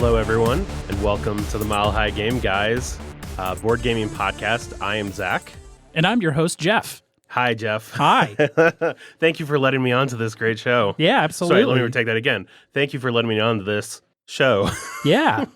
Hello, everyone, and welcome to the Mile High Game Guys board gaming podcast. I am Zach. And I'm your host, Jeff. Hi, Jeff. Hi. Thank you for letting me on to this great show. Yeah, absolutely. Sorry, let me retake that again. Thank you for letting me on to this show. Yeah.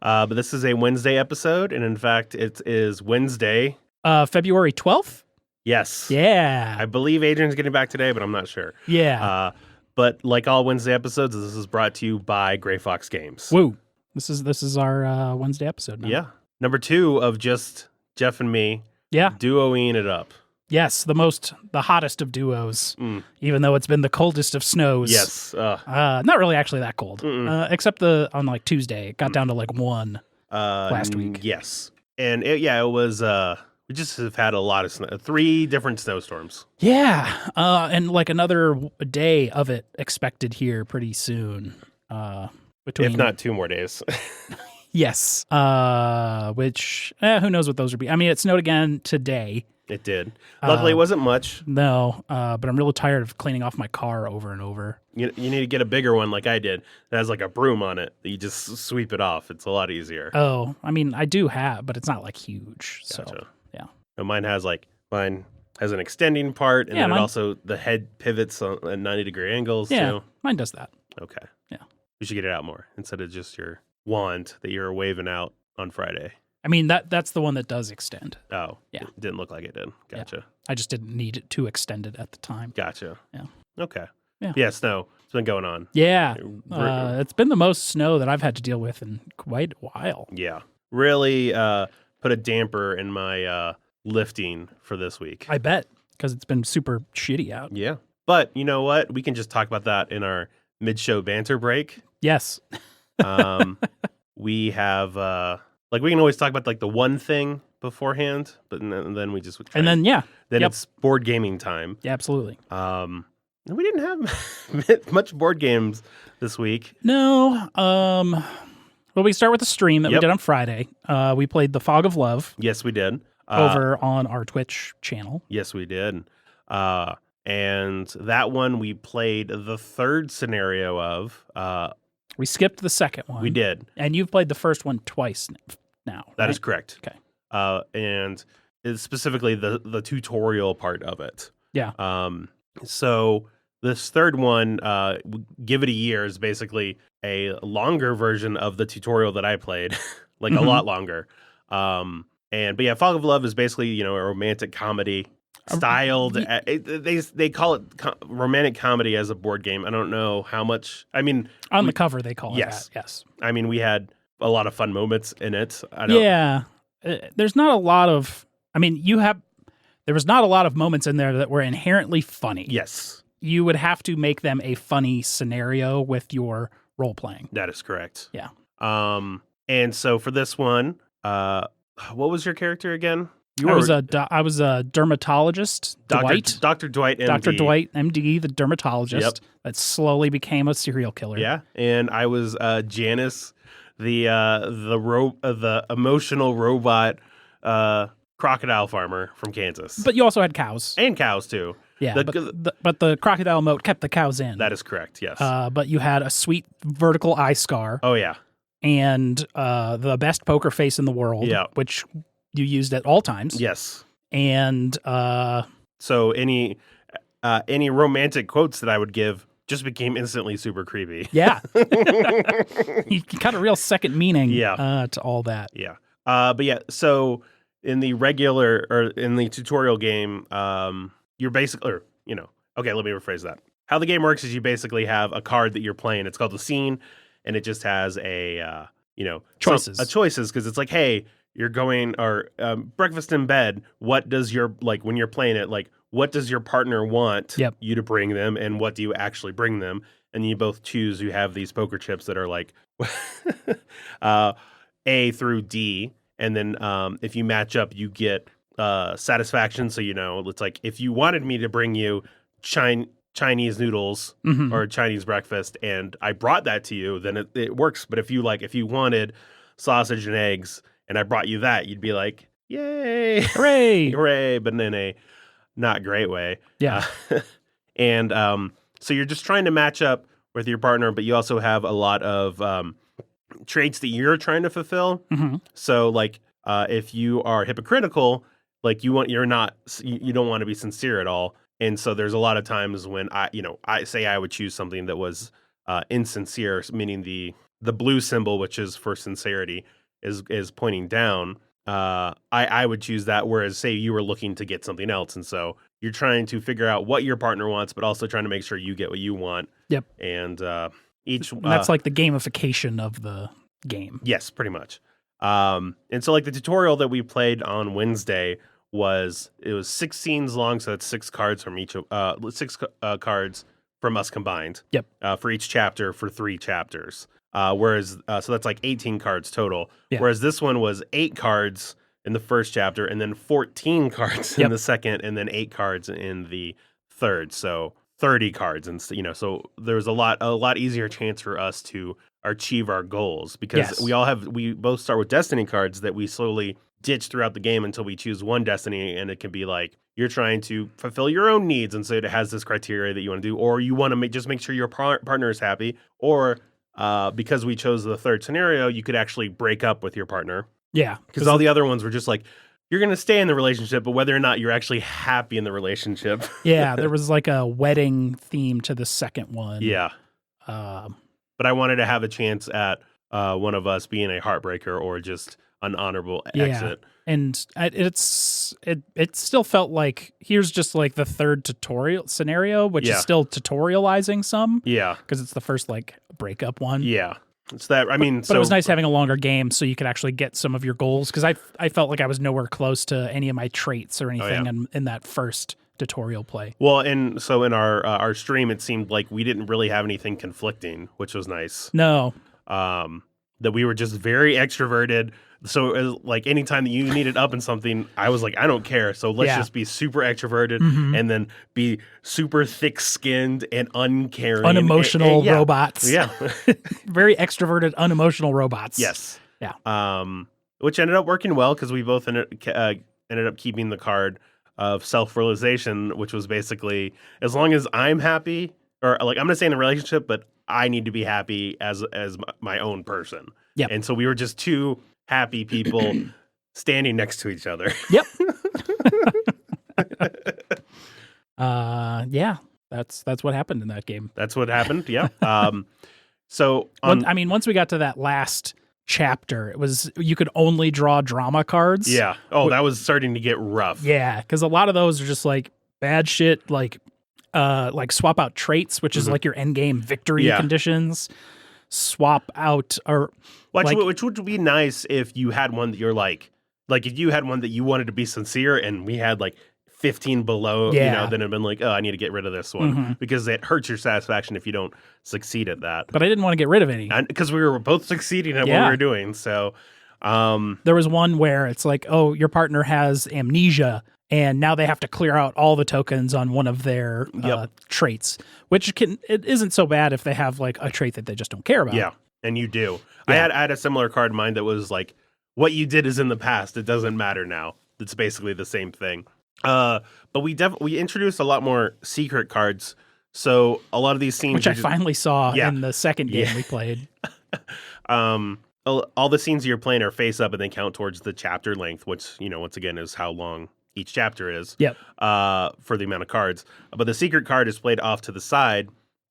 But this is a Wednesday episode, and in fact, it is Wednesday. February 12th? Yes. Yeah. I believe Adrian's getting back today, but I'm not sure. Yeah. But like all Wednesday episodes, this is brought to you by Gray Fox Games. Woo. This is our Wednesday episode now. Yeah. Number 2 of just Jeff and me. Yeah. Duoing it up. Yes, the hottest of duos, even though it's been the coldest of snows. Yes. Not really actually that cold, except on like Tuesday. It got down to like 1 last week. Yes. And it was, we just have had a lot of snow, 3 different snowstorms. Yeah. And like another day of it expected here pretty soon. If not 2 more days. Yes. Which, who knows what those would be. I mean, it snowed again today. It did. Luckily, it wasn't much. No, but I'm really tired of cleaning off my car over and over. You need to get a bigger one like I did that has like a broom on it. You just sweep it off. It's a lot easier. Oh, I mean, I do have, but it's not like huge. Gotcha. So, yeah. No, mine has an extending part, and then it also, the head pivots on 90-degree angles. Yeah, too. mine does that. Okay. Yeah. We should get it out more instead of just your wand that you were waving out on Friday. I mean, that's the one that does extend. Oh. Yeah. It didn't look like it did. Gotcha. Yeah. I just didn't need it to extend it at the time. Gotcha. Yeah. Okay. Yeah. Yeah, snow. It's been going on. Yeah. It's been the most snow that I've had to deal with in quite a while. Yeah. Really put a damper in my lifting for this week. I bet, because it's been super shitty out. Yeah. But you know what? We can just talk about that in our mid-show banter break. Yes. We have, we can always talk about like the one thing beforehand, but then we just... Then it's board gaming time. Yeah, absolutely. And we didn't have much board games this week. No. Well, we start with the stream that we did on Friday. We played The Fog of Love. Yes, we did. Over on our Twitch channel. Yes, we did. And that one we played the third scenario of. We skipped the second one. We did. And you've played the first one twice now. That is correct. Okay. And it's specifically the tutorial part of it. Yeah. So this third one, Give It a Year, is basically a longer version of the tutorial that I played, like a lot longer. But yeah, Fog of Love is basically, a romantic comedy styled. They call it romantic comedy as a board game. I don't know how much. I mean, on the cover they call it that. Yes. I mean, we had a lot of fun moments in it. There's not a lot of. I mean, there was not a lot of moments in there that were inherently funny. Yes. You would have to make them a funny scenario with your role playing. That is correct. Yeah. And so for this one, what was your character again? I was a dermatologist, Dwight. Dr. Dwight, MD. Dr. Dwight, MD, the dermatologist that slowly became a serial killer. Yeah, and I was Janice, the emotional robot crocodile farmer from Kansas. But you also had cows. And cows, too. Yeah, but the crocodile moat kept the cows in. That is correct, yes. But you had a sweet vertical eye scar. Oh, yeah. And the best poker face in the world, which you used at all times. Yes. And so any romantic quotes that I would give just became instantly super creepy. Yeah. You got a real second meaning to all that. Yeah. But yeah, so in the regular or in the tutorial game, you're basically, okay, let me rephrase that. How the game works is you basically have a card that you're playing. It's called the scene, and it just has choices. Choices, because it's like, hey, you're going, or breakfast in bed. What does when you're playing it, what does your partner want you to bring them, and what do you actually bring them? And you both choose. You have these poker chips that are like A through D, and then if you match up, you get satisfaction. So it's like, if you wanted me to bring you Chinese noodles or Chinese breakfast, and I brought that to you, then it works. But if you wanted sausage and eggs, and I brought you that, you'd be like, yay, hooray, hooray, but in a not great way. Yeah. And so you're just trying to match up with your partner, but you also have a lot of traits that you're trying to fulfill. So like if you are hypocritical, like you don't want to be sincere at all. And so there's a lot of times when I would choose something that was insincere, meaning the blue symbol, which is for sincerity, is pointing down. I would choose that, whereas say you were looking to get something else, and so you're trying to figure out what your partner wants, but also trying to make sure you get what you want. Yep. And that's like the gamification of the game. Yes, pretty much. And so like the tutorial that we played on Wednesday was 6 scenes long, so that's 6 cards from each cards from us combined. Yep. For each chapter for 3 chapters. Whereas so that's like 18 cards total. Yeah. Whereas this one was 8 cards in the first chapter, and then 14 cards in the second, and then 8 cards in the third. So 30 cards, and so there was a lot easier chance for us to achieve our goals, because we both start with destiny cards that we slowly ditch throughout the game until we choose one destiny, and it can be like you're trying to fulfill your own needs, and so it has this criteria that you want to do, or you want to just make sure your partner is happy, or because we chose the third scenario, you could actually break up with your partner. Yeah. Because all the other ones were just like, you're going to stay in the relationship, but whether or not you're actually happy in the relationship. Yeah, there was like a wedding theme to the second one. Yeah. But I wanted to have a chance at one of us being a heartbreaker or just an honorable exit. And it still felt like here's just like the third tutorial scenario, which is still tutorializing some. Yeah. Because it's the first like breakup one. Yeah. It's that, I mean, but it was nice having a longer game so you could actually get some of your goals, because I felt like I was nowhere close to any of my traits or anything in that first tutorial play. Well, and so in our stream, it seemed like we didn't really have anything conflicting, which was nice. No. That we were just very extroverted. So it was like anytime that you needed up in something, I was like, I don't care. So let's just be super extroverted and then be super thick-skinned and uncaring. Unemotional robots. Yeah. Very extroverted, unemotional robots. Yes. Yeah. Which ended up working well, because we both ended up keeping the card of self-realization, which was basically, as long as I'm happy, or like I'm going to say in a relationship, but I need to be happy as my own person. Yeah. And so we were just two happy people standing next to each other. Yep. Yeah, that's what happened in that game. That's what happened. Yeah. So once we got to that last chapter, you could only draw drama cards. Yeah. Oh, that was starting to get rough. Yeah, because a lot of those are just like bad shit, like swap out traits, which is like your end game victory conditions. Swap out which would be nice if you had one that you're like if you had one that you wanted to be sincere, and we had like 15 below, then it'd been like, oh, I need to get id of this one, because it hurts your satisfaction if you don't succeed at that. But I didn't want to get rid of any, because we were both succeeding at what we were doing. So there was one where it's like, oh, your partner has amnesia, and now they have to clear out all the tokens on one of their traits, which it isn't so bad if they have like a trait that they just don't care about. Yeah, and you do. Yeah. I had a similar card in mind that was like, what you did is in the past. It doesn't matter now. It's basically the same thing. But we introduced a lot more secret cards. So a lot of these scenes, which I finally saw in the second game we played. All the scenes you're playing are face up, and they count towards the chapter length, which once again is how long each chapter is. Yep. For the amount of cards. But the secret card is played off to the side,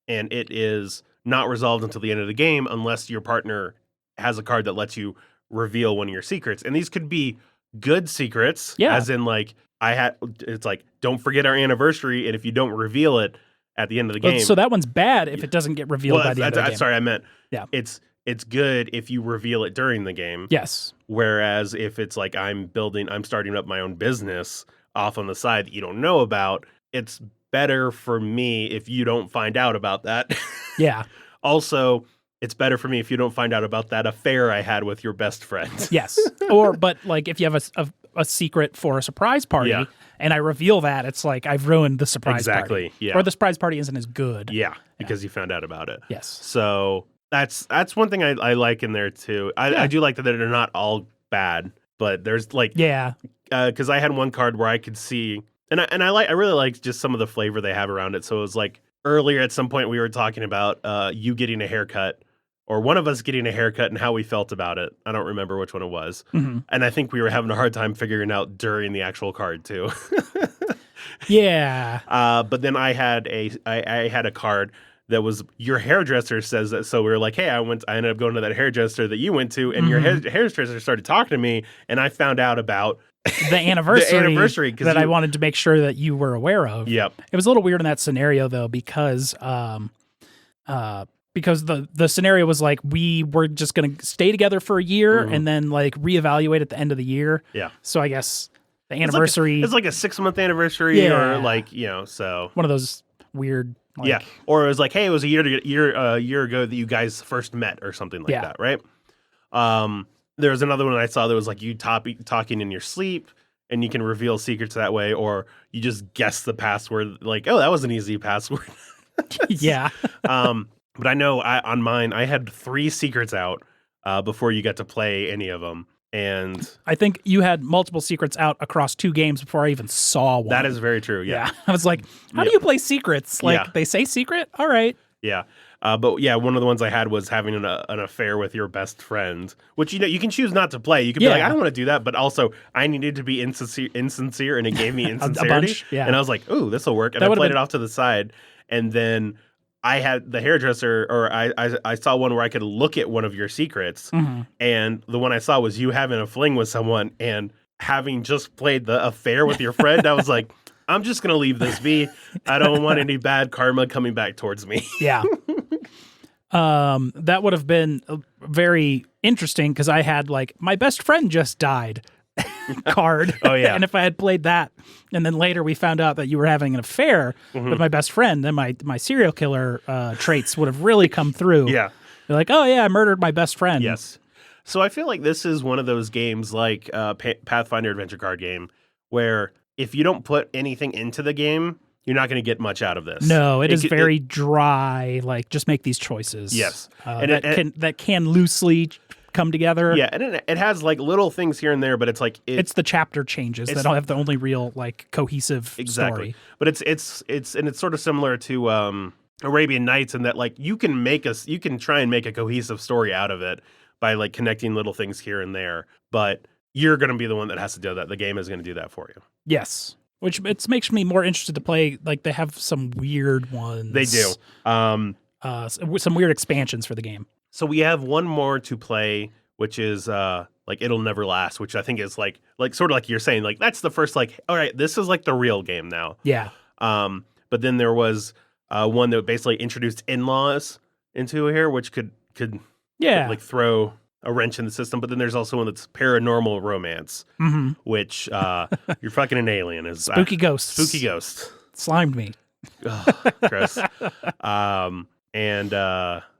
and it is not resolved until the end of the game unless your partner has a card that lets you reveal one of your secrets. And these could be good secrets, as in like it's like, don't forget our anniversary, and if you don't reveal it at the end of the game. So that one's bad if it doesn't get revealed by the end of the game. Sorry, I meant it's good if you reveal it during the game. Yes. Whereas if it's like I'm starting up my own business off on the side that you don't know about, it's better for me if you don't find out about that. Yeah. Also, it's better for me if you don't find out about that affair I had with your best friend. Yes. But like if you have a secret for a surprise party and I reveal that, it's like I've ruined the surprise party. Exactly. Yeah. Or the surprise party isn't as good. Yeah, because you found out about it. Yes. So that's one thing I like in there too. I do like that they're not all bad, but there's like because I had one card where I could see, and I really like just some of the flavor they have around it. So it was like earlier at some point we were talking about you getting a haircut, or one of us getting a haircut, and how we felt about it. I don't remember which one it was. And I think we were having a hard time figuring out during the actual card too. Yeah. But then I had a card that was your hairdresser says that. So we were like, hey, I ended up going to that hairdresser that you went to, and your hairdresser started talking to me, and I found out about the anniversary that I wanted to make sure that you were aware of. Yep. It was a little weird in that scenario though, because the scenario was like we were just going to stay together for a year and then like reevaluate at the end of the year. Yeah. So I guess the anniversary it's like a 6-month anniversary, or like, so one of those weird. Like, or it was like, hey, it was a year ago that you guys first met, or something like that, right? There was another one I saw that was like you talking in your sleep, and you can reveal secrets that way, or you just guess the password. Like, oh, that was an easy password. Yeah. But I know on mine, I had 3 secrets out before you got to play any of them. And I think you had multiple secrets out across 2 games before I even saw one. That is very true. Yeah. I was like, how do you play secrets? Like they say secret. All right. Yeah. But yeah, one of the ones I had was having an affair with your best friend, which, you can choose not to play. You could be like, I don't want to do that. But also I needed to be insincere, and it gave me insincerity. a bunch, And I was like, ooh, this will work. And I played it off to the side. And then I had the hairdresser, or I saw one where I could look at one of your secrets, and the one I saw was you having a fling with someone, and having just played the affair with your friend, I was like, I'm just going to leave this be. I don't want any bad karma coming back towards me. Yeah. That would have been very interesting, because I had like, my best friend just died card. Oh, yeah. And if I had played that, and then later we found out that you were having an affair with my best friend, then my serial killer traits would have really come through. Yeah. You're like, oh yeah, I murdered my best friend. Yes. So I feel like this is one of those games like Pathfinder adventure card game, where if you don't put anything into the game, you're not going to get much out of this. No, it is very dry. Like, just make these choices. Yes. And that can loosely come together. Yeah, and it has like little things here and there, but it's like it's the chapter changes that don't have the only real like cohesive story. But it's sort of similar to Arabian Nights, in that like you can try and make a cohesive story out of it by like connecting little things here and there, but you're going to be the one that has to do that. The game is going to do that for you. Yes. Which makes me more interested to play. Like, they have some weird ones. They do. Some weird expansions for the game. So we have one more to play, which is like It'll Never Last, which I think is like sort of like you're saying, like that's the first like, all right, this is like the real game now. Yeah. But then there was one that basically introduced in-laws into here, which could like throw a wrench in the system. But then there's also one that's paranormal romance, which you're fucking an alien. Is spooky ghosts. Spooky ghost. Slimed me. Ugh, gross.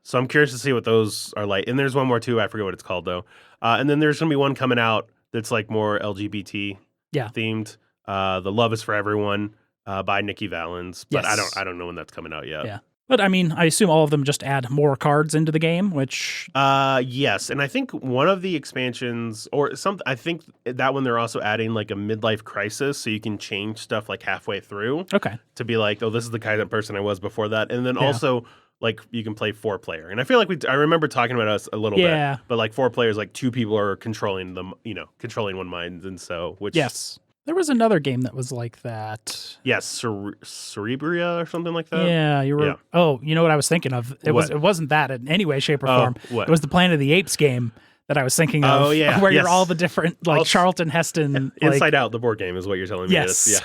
So I'm curious to see what those are like. And there's one more too. I forget what it's called though. And then there's gonna be one coming out that's like more LGBT themed. The Love Is for Everyone by Nikki Valens. But yes. I don't know when that's coming out yet. Yeah. But I mean, I assume all of them just add more cards into the game, which yes. And I think one of the expansions I think that one they're also adding like a midlife crisis, so you can change stuff like halfway through. Okay. To be like, oh, this is the kind of person I was before that. And then also like you can play 4-player. And I feel like I remember talking about us a little bit. But like 4 players, like 2 people are controlling them, controlling one mind. And so, which. Yes. There was another game that was like that. Yes, Cerebria or something like that. Yeah, you were. Yeah. Oh, you know what I was thinking of? It wasn't that in any way, shape, or form. What? It was the Planet of the Apes game that I was thinking of. Oh yeah, where you're all the different like Charlton Heston. Inside Out, the board game is what you're telling me. Yes.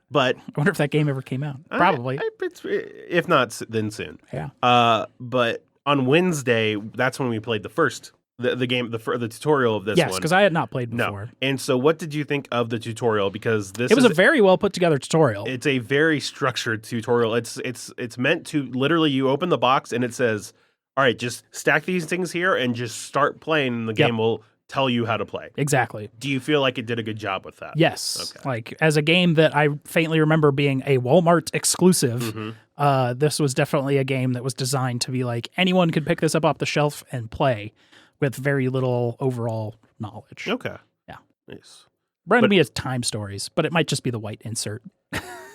But I wonder if that game ever came out. Probably. If not, then soon. Yeah. But on Wednesday, that's when we played the first. The game, the tutorial of this one. Yes, because I had not played before. No. And so what did you think of the tutorial? Because it was a very well put together tutorial. It's a very structured tutorial. It's meant to literally, you open the box and it says, all right, just stack these things here and just start playing, and the game will tell you how to play. Exactly. Do you feel like it did a good job with that? Yes. Okay. Like, as a game that I faintly remember being a Walmart exclusive, this was definitely a game that was designed to be like, anyone could pick this up off the shelf and play with very little overall knowledge. Okay. Yeah. Nice. Reminded me of Time Stories, but it might just be the white insert.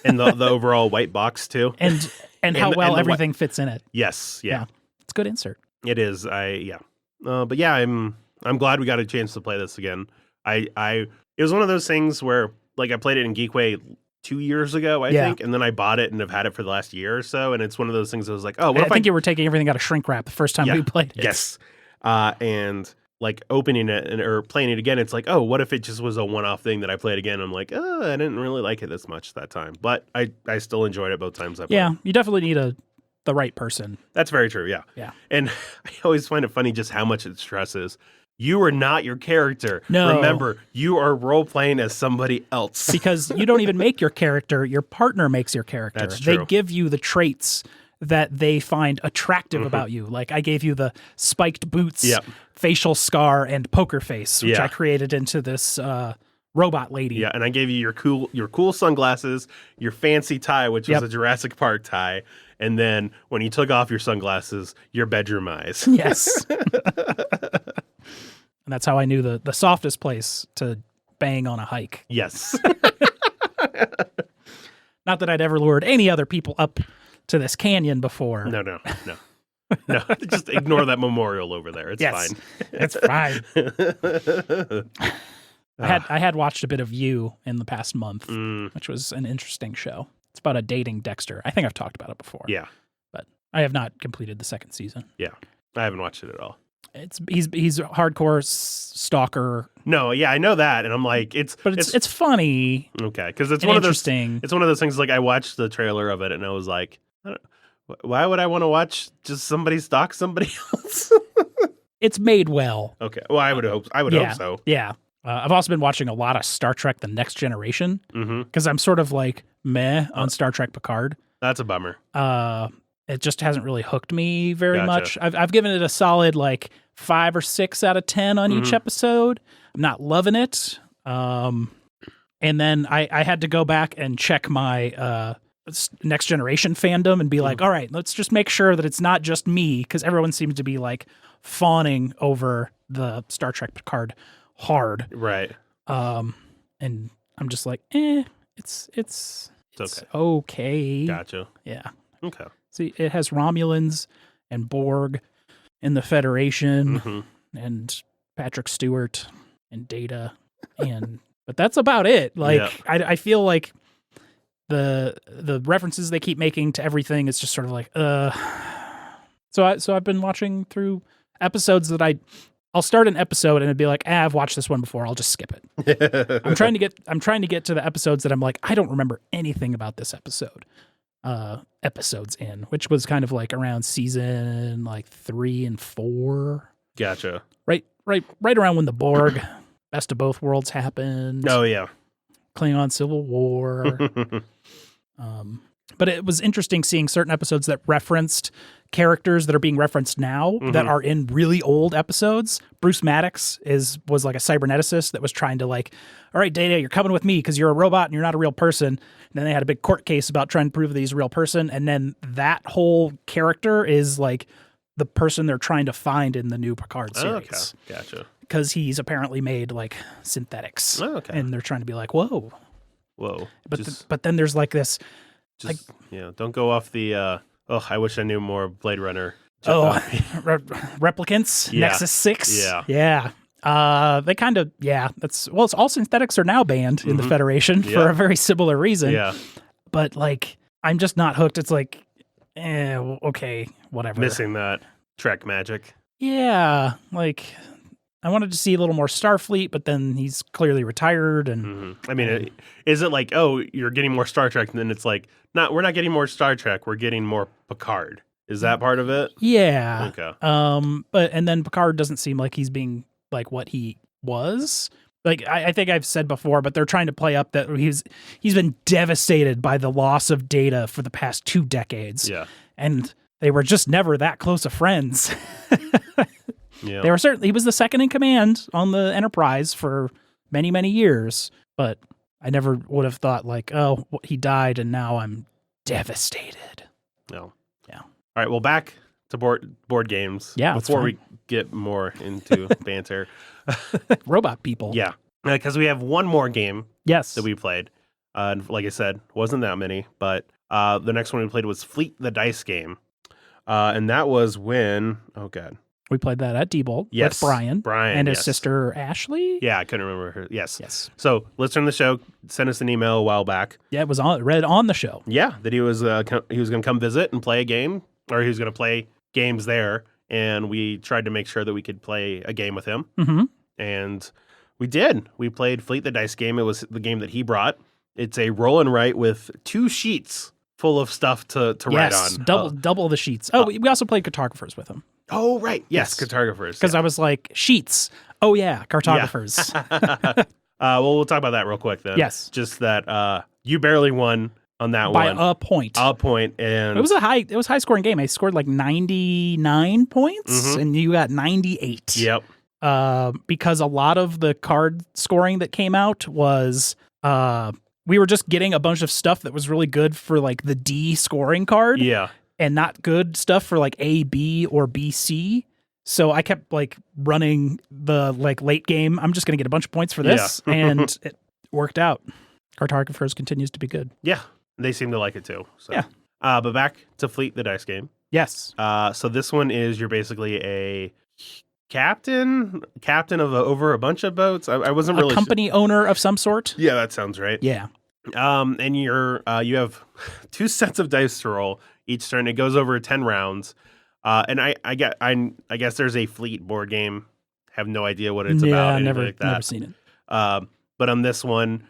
And the overall white box too. And how well and everything fits in it. Yes, yeah. It's a good insert. It is. But yeah, I'm glad we got a chance to play this again. It was one of those things where like I played it in Geekway 2 years ago, I think, and then I bought it and have had it for the last year or so, and it's one of those things I was like, oh, what I think you were taking everything out of shrink wrap the first time we played it. Yes. And like opening it or playing it again, it's like, oh, what if it just was a one-off thing that I played again? I'm like, oh, I didn't really like it this much that time, but I still enjoyed it both times I played. Yeah, you definitely need the right person. That's very true, yeah. Yeah. And I always find it funny just how much it stresses. You are not your character. No. Remember, you are role-playing as somebody else. Because you don't even make your character. Your partner makes your character. That's true. They give you the traits that they find attractive about you. Like I gave you the spiked boots, facial scar, and poker face, which I created into this robot lady. Yeah, and I gave you your cool sunglasses, your fancy tie, which was a Jurassic Park tie, and then when you took off your sunglasses, your bedroom eyes. Yes. And that's how I knew the softest place to bang on a hike. Yes. Not that I'd ever lured any other people up to this canyon before. No. Just ignore that memorial over there. It's fine. It's fine. I had watched a bit of You in the past month, which was an interesting show. It's about a dating Dexter. I think I've talked about it before. Yeah. But I have not completed the second season. Yeah. I haven't watched it at all. He's a hardcore stalker. No, yeah, I know that, and I'm like, it's funny. Okay, because it's one of those. Interesting. It's one of those things. Like I watched the trailer of it, and I was like, why would I want to watch just somebody stalk somebody else? It's made well. Okay, well, I would hope so. Yeah. I've also been watching a lot of Star Trek: The Next Generation because I'm sort of like meh on Star Trek Picard. That's a bummer. It just hasn't really hooked me very much. I've given it a solid like 5 or 6 out of 10 on each episode. I'm not loving it. And then I had to go back and check my Next Generation fandom and be like, all right, let's just make sure that it's not just me, because everyone seems to be like fawning over the Star Trek Picard hard. Right. And I'm just like, it's okay. Gotcha. Yeah. Okay. See, it has Romulans and Borg and the Federation and Patrick Stewart and Data, but that's about it. Like, I feel like the references they keep making to everything is just sort of like, So I've been watching through episodes that I'll start an episode and it'd be like, I've watched this one before. I'll just skip it. I'm trying to get to the episodes that I'm like, I don't remember anything about this episode. Episodes in, which was kind of like around season like 3 and 4. Gotcha. Right around when the Borg Best of Both Worlds happened. Oh yeah. Klingon Civil War. But it was interesting seeing certain episodes that referenced characters that are being referenced now that are in really old episodes. Bruce Maddox was like a cyberneticist that was trying to like, all right, Data, you're coming with me because you're a robot and you're not a real person. And then they had a big court case about trying to prove that he's a real person. And then that whole character is like the person they're trying to find in the new Picard series. Okay, gotcha. Because he's apparently made like synthetics. Oh, okay. And they're trying to be like, whoa. But then there's like this... don't go off the... I wish I knew more Blade Runner. Replicants? Yeah. Nexus 6? Yeah. They kind of... Yeah. It's all synthetics are now banned in the Federation for a very similar reason. Yeah. But like, I'm just not hooked. It's like, okay, whatever. Missing that Trek magic. Yeah. Like... I wanted to see a little more Starfleet, but then he's clearly retired. And I mean, is it like, oh, you're getting more Star Trek, and then it's like, we're not getting more Star Trek, we're getting more Picard. Is that part of it? Yeah. Okay. And then Picard doesn't seem like he's being like what he was. Like I think I've said before, but they're trying to play up that he's been devastated by the loss of Data for the past 2 decades. Yeah. And they were just never that close of friends. Yeah. They were he was the second in command on the Enterprise for many, many years, but I never would have thought like, oh, he died and now I'm devastated. No. Yeah. All right. Well, back to board games. Yeah. Before we get more into banter. Robot people. Yeah. Because we have one more game. Yes. That we played. And like I said, wasn't that many. But the next one we played was Fleet the Dice Game. And that was when, oh God. We played that at D-Bolt Yes, with Brian and his yes. sister Ashley. Yeah, I couldn't remember her. Yes. Yes. So listener in the show sent us an email a while back. Yeah, it was read on the show. Yeah, that he was going to come visit and play a game, or he was going to play games there, and we tried to make sure that we could play a game with him. Mm-hmm. And we did. We played Fleet the Dice Game. It was the game that he brought. It's a roll and write with 2 sheets full of stuff to write on. Double the sheets. Oh, we also played cartographers with him. Oh, right. Yes, cartographers. Because I was like, sheets. Oh, yeah, cartographers. Yeah. Well, we'll talk about that real quick then. Yes. Just that you barely won on that by one. a point. A point. And it was a high scoring game. I scored like 99 points and you got 98. Yep. Because a lot of the card scoring that came out was we were just getting a bunch of stuff that was really good for like the D scoring card. Yeah. And not good stuff for like A, B, or B, C. So I kept like running the like late game. I'm just going to get a bunch of points for this. Yeah. And it worked out. Cartographers continues to be good. Yeah. They seem to like it too. So. Yeah. But back to Fleet the Dice Game. Yes. So this one is you're basically a captain of over a bunch of boats. I wasn't really a company owner of some sort. Yeah, that sounds right. Yeah. And you're you have 2 sets of dice to roll each turn. It goes over 10 rounds. And I guess there's a Fleet board game. Have no idea what it's about. Never seen it. But on this one,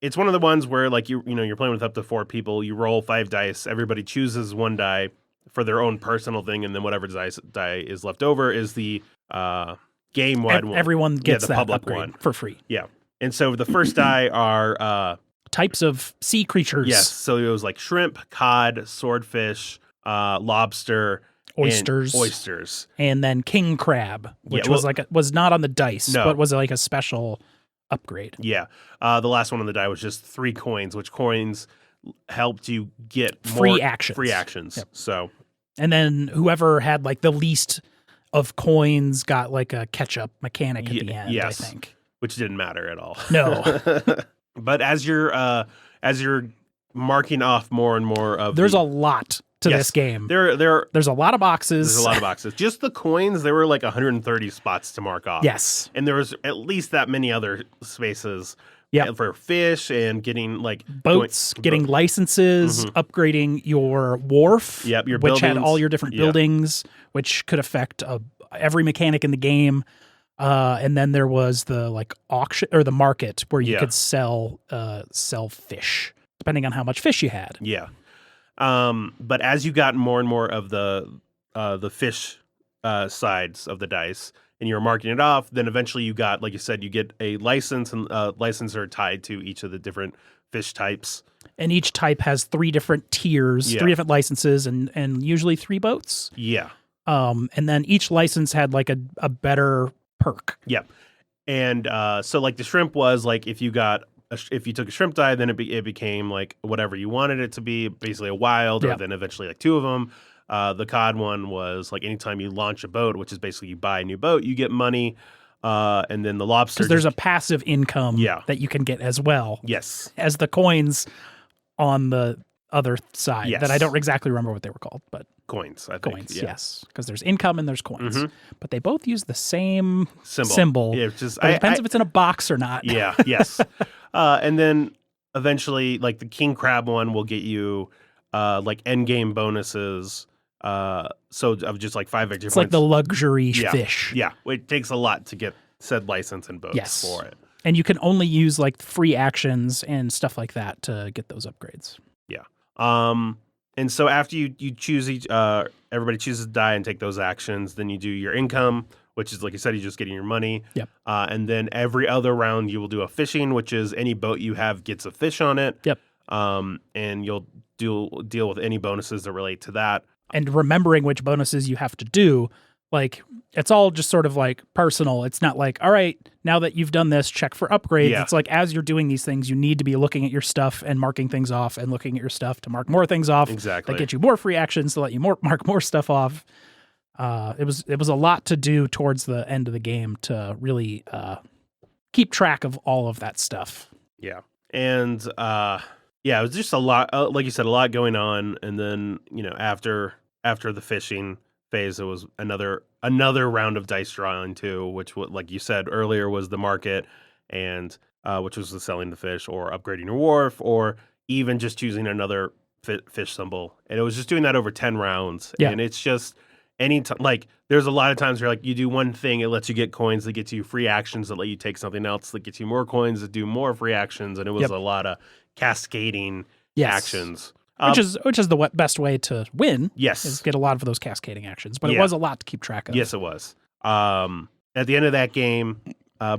it's one of the ones where like you're playing with up to 4 people. You roll 5 dice. Everybody chooses 1 die for their own personal thing, and then whatever die is left over is the game wide one. Everyone gets the that public upgrade one for free. Yeah. And so the first die are types of sea creatures. Yes. So it was like shrimp, cod, swordfish, lobster, oysters, and then king crab, which was not on the dice, but was like a special upgrade. Yeah. The last one on the die was just 3 coins, which coins helped you get free actions. Yep. So, and then whoever had like the least of coins got like a catch up mechanic at the end. Yes. I think. Which didn't matter at all. No. But as you're marking off more and more of there's a lot to this game. There's a lot of boxes. There's a lot of boxes. Just the coins, there were like 130 spots to mark off. Yes. And there was at least that many other spaces for fish and getting like boats, getting licenses, upgrading your wharf, your which buildings. had all your different buildings, which could affect every mechanic in the game. And then there was the like auction or the market where you could sell fish depending on how much fish you had. Yeah. But as you got more and more of the fish sides of the dice and you're marking it off, then eventually you got, like you said, you get a license and licenses are tied to each of the different fish types. And each type has 3 different tiers, 3 different licenses, and usually 3 boats. Yeah. And then each license had like a better perk. Yeah. And so like the shrimp was like if you took a shrimp die, then it became like whatever you wanted it to be, basically a wild, or then eventually like 2 of them. The cod one was like anytime you launch a boat, which is basically you buy a new boat, you get money. And then the lobster. Because there's a passive income that you can get as well. Yes. As the coins on the other side that I don't exactly remember what they were called, but coins, I think. Coins, yes. Because there's income and there's coins. But they both use the same symbol. Yeah, it depends if it's in a box or not. Yeah, yes. And then eventually, like the king crab one will get you like end game bonuses. So of just like 5 extra points. It's like the luxury fish. Yeah, it takes a lot to get said license and boats for it. And you can only use like free actions and stuff like that to get those upgrades. Yeah. And so after you choose everybody chooses a die and take those actions, then you do your income, which is like you said, you're just getting your money. Yep. And then every other round you will do a fishing, which is any boat you have gets a fish on it. Yep. And you'll deal with any bonuses that relate to that. And remembering which bonuses you have to do, like it's all just sort of like personal. It's not like, all right, now that you've done this, check for upgrades. Yeah. It's like as you're doing these things, you need to be looking at your stuff and marking things off and looking at your stuff to mark more things off. Exactly. That get you more free actions to let you mark more stuff off. It was a lot to do towards the end of the game to really keep track of all of that stuff. Yeah. And yeah, it was just a lot, like you said, a lot going on. And then, after the fishing phase, it was another round of dice drawing too, which, like you said earlier, was the market, and which was the selling the fish or upgrading your wharf, or even just choosing another fish symbol. And it was just doing that over 10 rounds. Yeah. And it's just like there's a lot of times where like you do one thing, it lets you get coins that gets you free actions, that let you take something else that gets you more coins that do more free actions. And it was a lot of cascading actions. Which is the best way to win. Yes. Is get a lot of those cascading actions. But it was a lot to keep track of. Yes, it was. At the end of that game,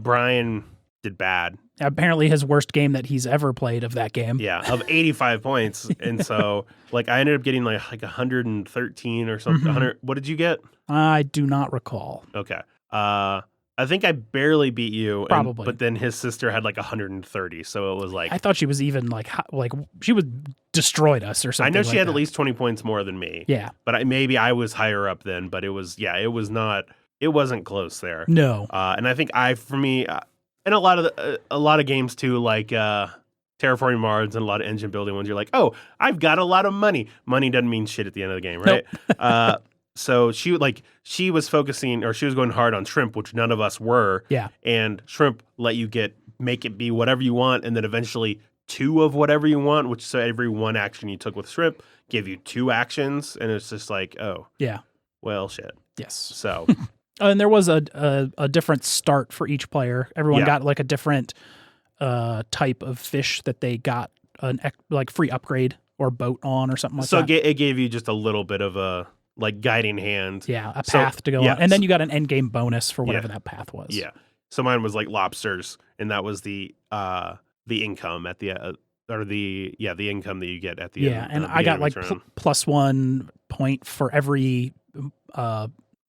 Brian did bad. Apparently his worst game that he's ever played of that game. Yeah, of 85 points. And so, like, I ended up getting like 113 or something. 100. What did you get? I do not recall. Okay. I think I barely beat you. Probably. But then his sister had like 130. So it was like... I thought she was even like she would destroyed us or something. I know she had that. at least 20 points more than me. Yeah. But maybe I was higher up then. But it wasn't close there. No. And I think and a lot of games too, like Terraforming Mars and a lot of engine building ones, you're like, oh, I've got a lot of money. Money doesn't mean shit at the end of the game, right? Nope. So she was focusing, or she was going hard on shrimp, which none of us were. Yeah. And shrimp let you make it be whatever you want, and then eventually 2 of whatever you want, which so every one action you took with shrimp give you 2 actions, and it's just like, oh. Yeah. Well, shit. Yes. So... And there was a different start for each player. Everyone got like a different type of fish that they got like free upgrade or boat on or something like that. So it gave you just a little bit of a like guiding hand. Yeah, a path to go on. And then you got an end game bonus for whatever that path was. Yeah. So mine was like lobsters, and that was the income at the the income that you get at the end. Yeah, and I got like +1 point for every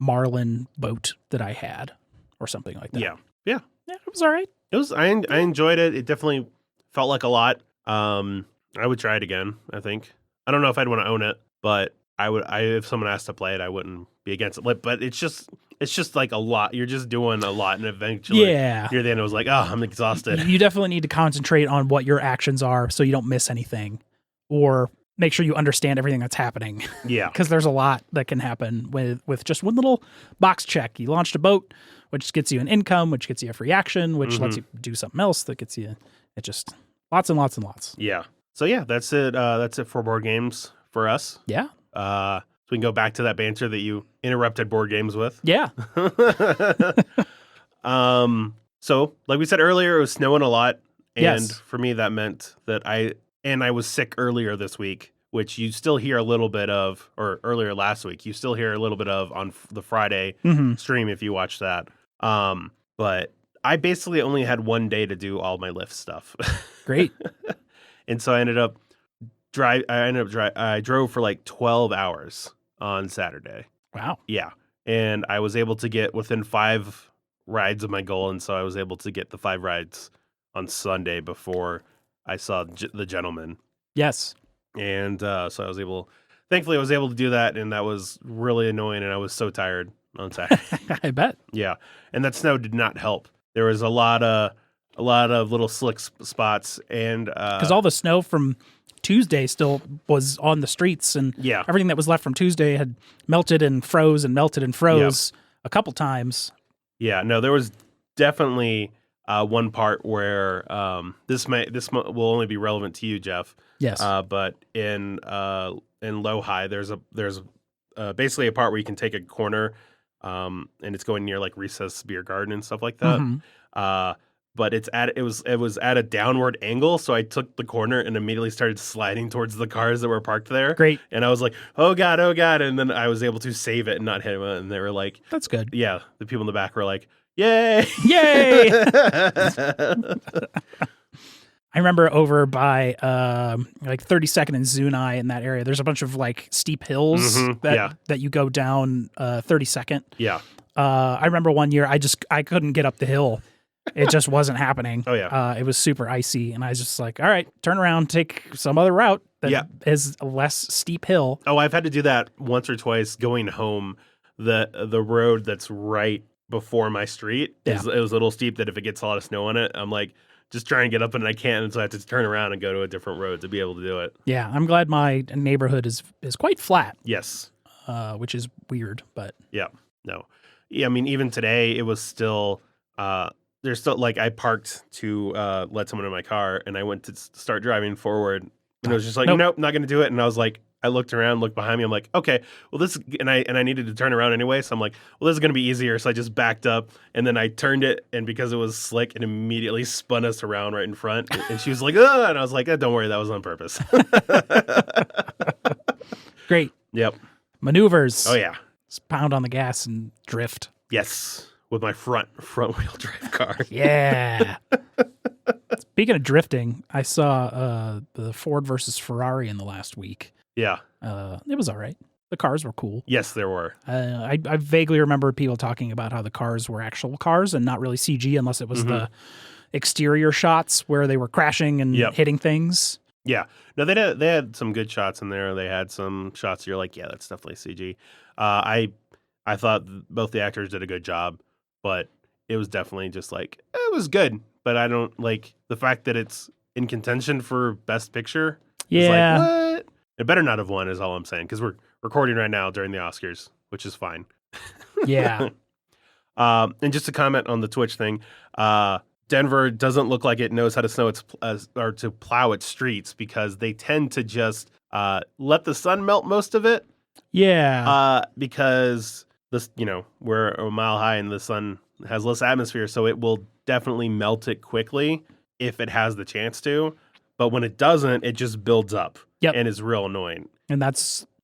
marlin boat that I had, or something like that. Yeah, it was all right. It was. I enjoyed it. It definitely felt like a lot. I would try it again. I think. I don't know if I'd want to own it, but I would. If someone asked to play it, I wouldn't be against it. But it's just like a lot. You're just doing a lot, and eventually, near the end, it was like, oh, I'm exhausted. You definitely need to concentrate on what your actions are, so you don't miss anything, or make sure you understand everything that's happening. Yeah. Because there's a lot that can happen with just one little box check. You launched a boat, which gets you an income, which gets you a free action, which lets you do something else that gets you... It just... Lots and lots and lots. Yeah. So yeah, that's it. That's it for board games for us. Yeah. So we can go back to that banter that you interrupted board games with. Yeah. So like we said earlier, it was snowing a lot. And yes. For me, that meant that I was sick earlier this week, which you still hear a little bit of, or earlier last week, you still hear a little bit of on the Friday stream if you watch that. But I basically only had one day to do all my lift stuff. Great. And so I drove for like 12 hours on Saturday. Wow. Yeah. And I was able to get within 5 rides of my goal. And so I was able to get the 5 rides on Sunday before I saw the gentleman. Yes. And so thankfully I was able to do that. And that was really annoying. And I was so tired on Saturday. I bet. Yeah. And that snow did not help. There was a lot of little slick spots, and because all the snow from Tuesday still was on the streets, and everything that was left from Tuesday had melted and froze a couple times. Yeah, no, there was definitely one part where this will only be relevant to you, Jeff. Yes, but in low high, there's basically a part where you can take a corner. And it's going near like Recess Beer Garden and stuff like that. But it was at a downward angle, so I took the corner and immediately started sliding towards the cars that were parked there. Great. And I was like, oh god, and then I was able to save it and not hit him. And they were like, that's good. Yeah, the people in the back were like, yay, yay. I remember over by like 32nd and Zunai in that area, there's a bunch of like steep hills that you go down 32nd. Yeah. I remember one year I couldn't get up the hill. It just wasn't happening. Oh yeah. It was super icy, and I was just like, all right, turn around, take some other route that is a less steep hill. Oh, I've had to do that once or twice going home. The road that's right before my street it was a little steep that if it gets a lot of snow on it, I'm like, just try and get up and I can't, and so I have to turn around and go to a different road to be able to do it. Yeah, I'm glad my neighborhood is quite flat. Yes. Which is weird, but yeah, no. Yeah, I mean, even today it was still there's still like I parked to let someone in my car, and I went to start driving forward, and it was just like, nope, not going to do it. And I was like, I looked around, looked behind me. I'm like, okay, well and I needed to turn around anyway, so I'm like, well, this is going to be easier. So I just backed up, and then I turned it, and because it was slick, it immediately spun us around right in front. And she was like, and I was like, don't worry, that was on purpose. Great. Yep. Maneuvers. Oh yeah. Just pound on the gas and drift. Yes. With my front wheel drive car. Yeah. Speaking of drifting, I saw the Ford versus Ferrari in the last week. Yeah. It was all right. The cars were cool. Yes, there were. I vaguely remember people talking about how the cars were actual cars and not really CG unless it was the exterior shots where they were crashing and hitting things. Yeah. No, they had some good shots in there. They had some shots you're like, yeah, that's definitely CG. I thought both the actors did a good job, but it was definitely just like, it was good. But I don't like the fact that it's in contention for Best Picture. Yeah. It's like, what? It better not have won is all I'm saying, because we're recording right now during the Oscars, which is fine. Yeah. And just to comment on the Twitch thing, Denver doesn't look like it knows how to snow or to plow its streets, because they tend to just let the sun melt most of it. Yeah. Because this, we're a mile high and the sun has less atmosphere, so it will definitely melt it quickly if it has the chance to. But when it doesn't, it just builds up. Yep. And is real annoying. And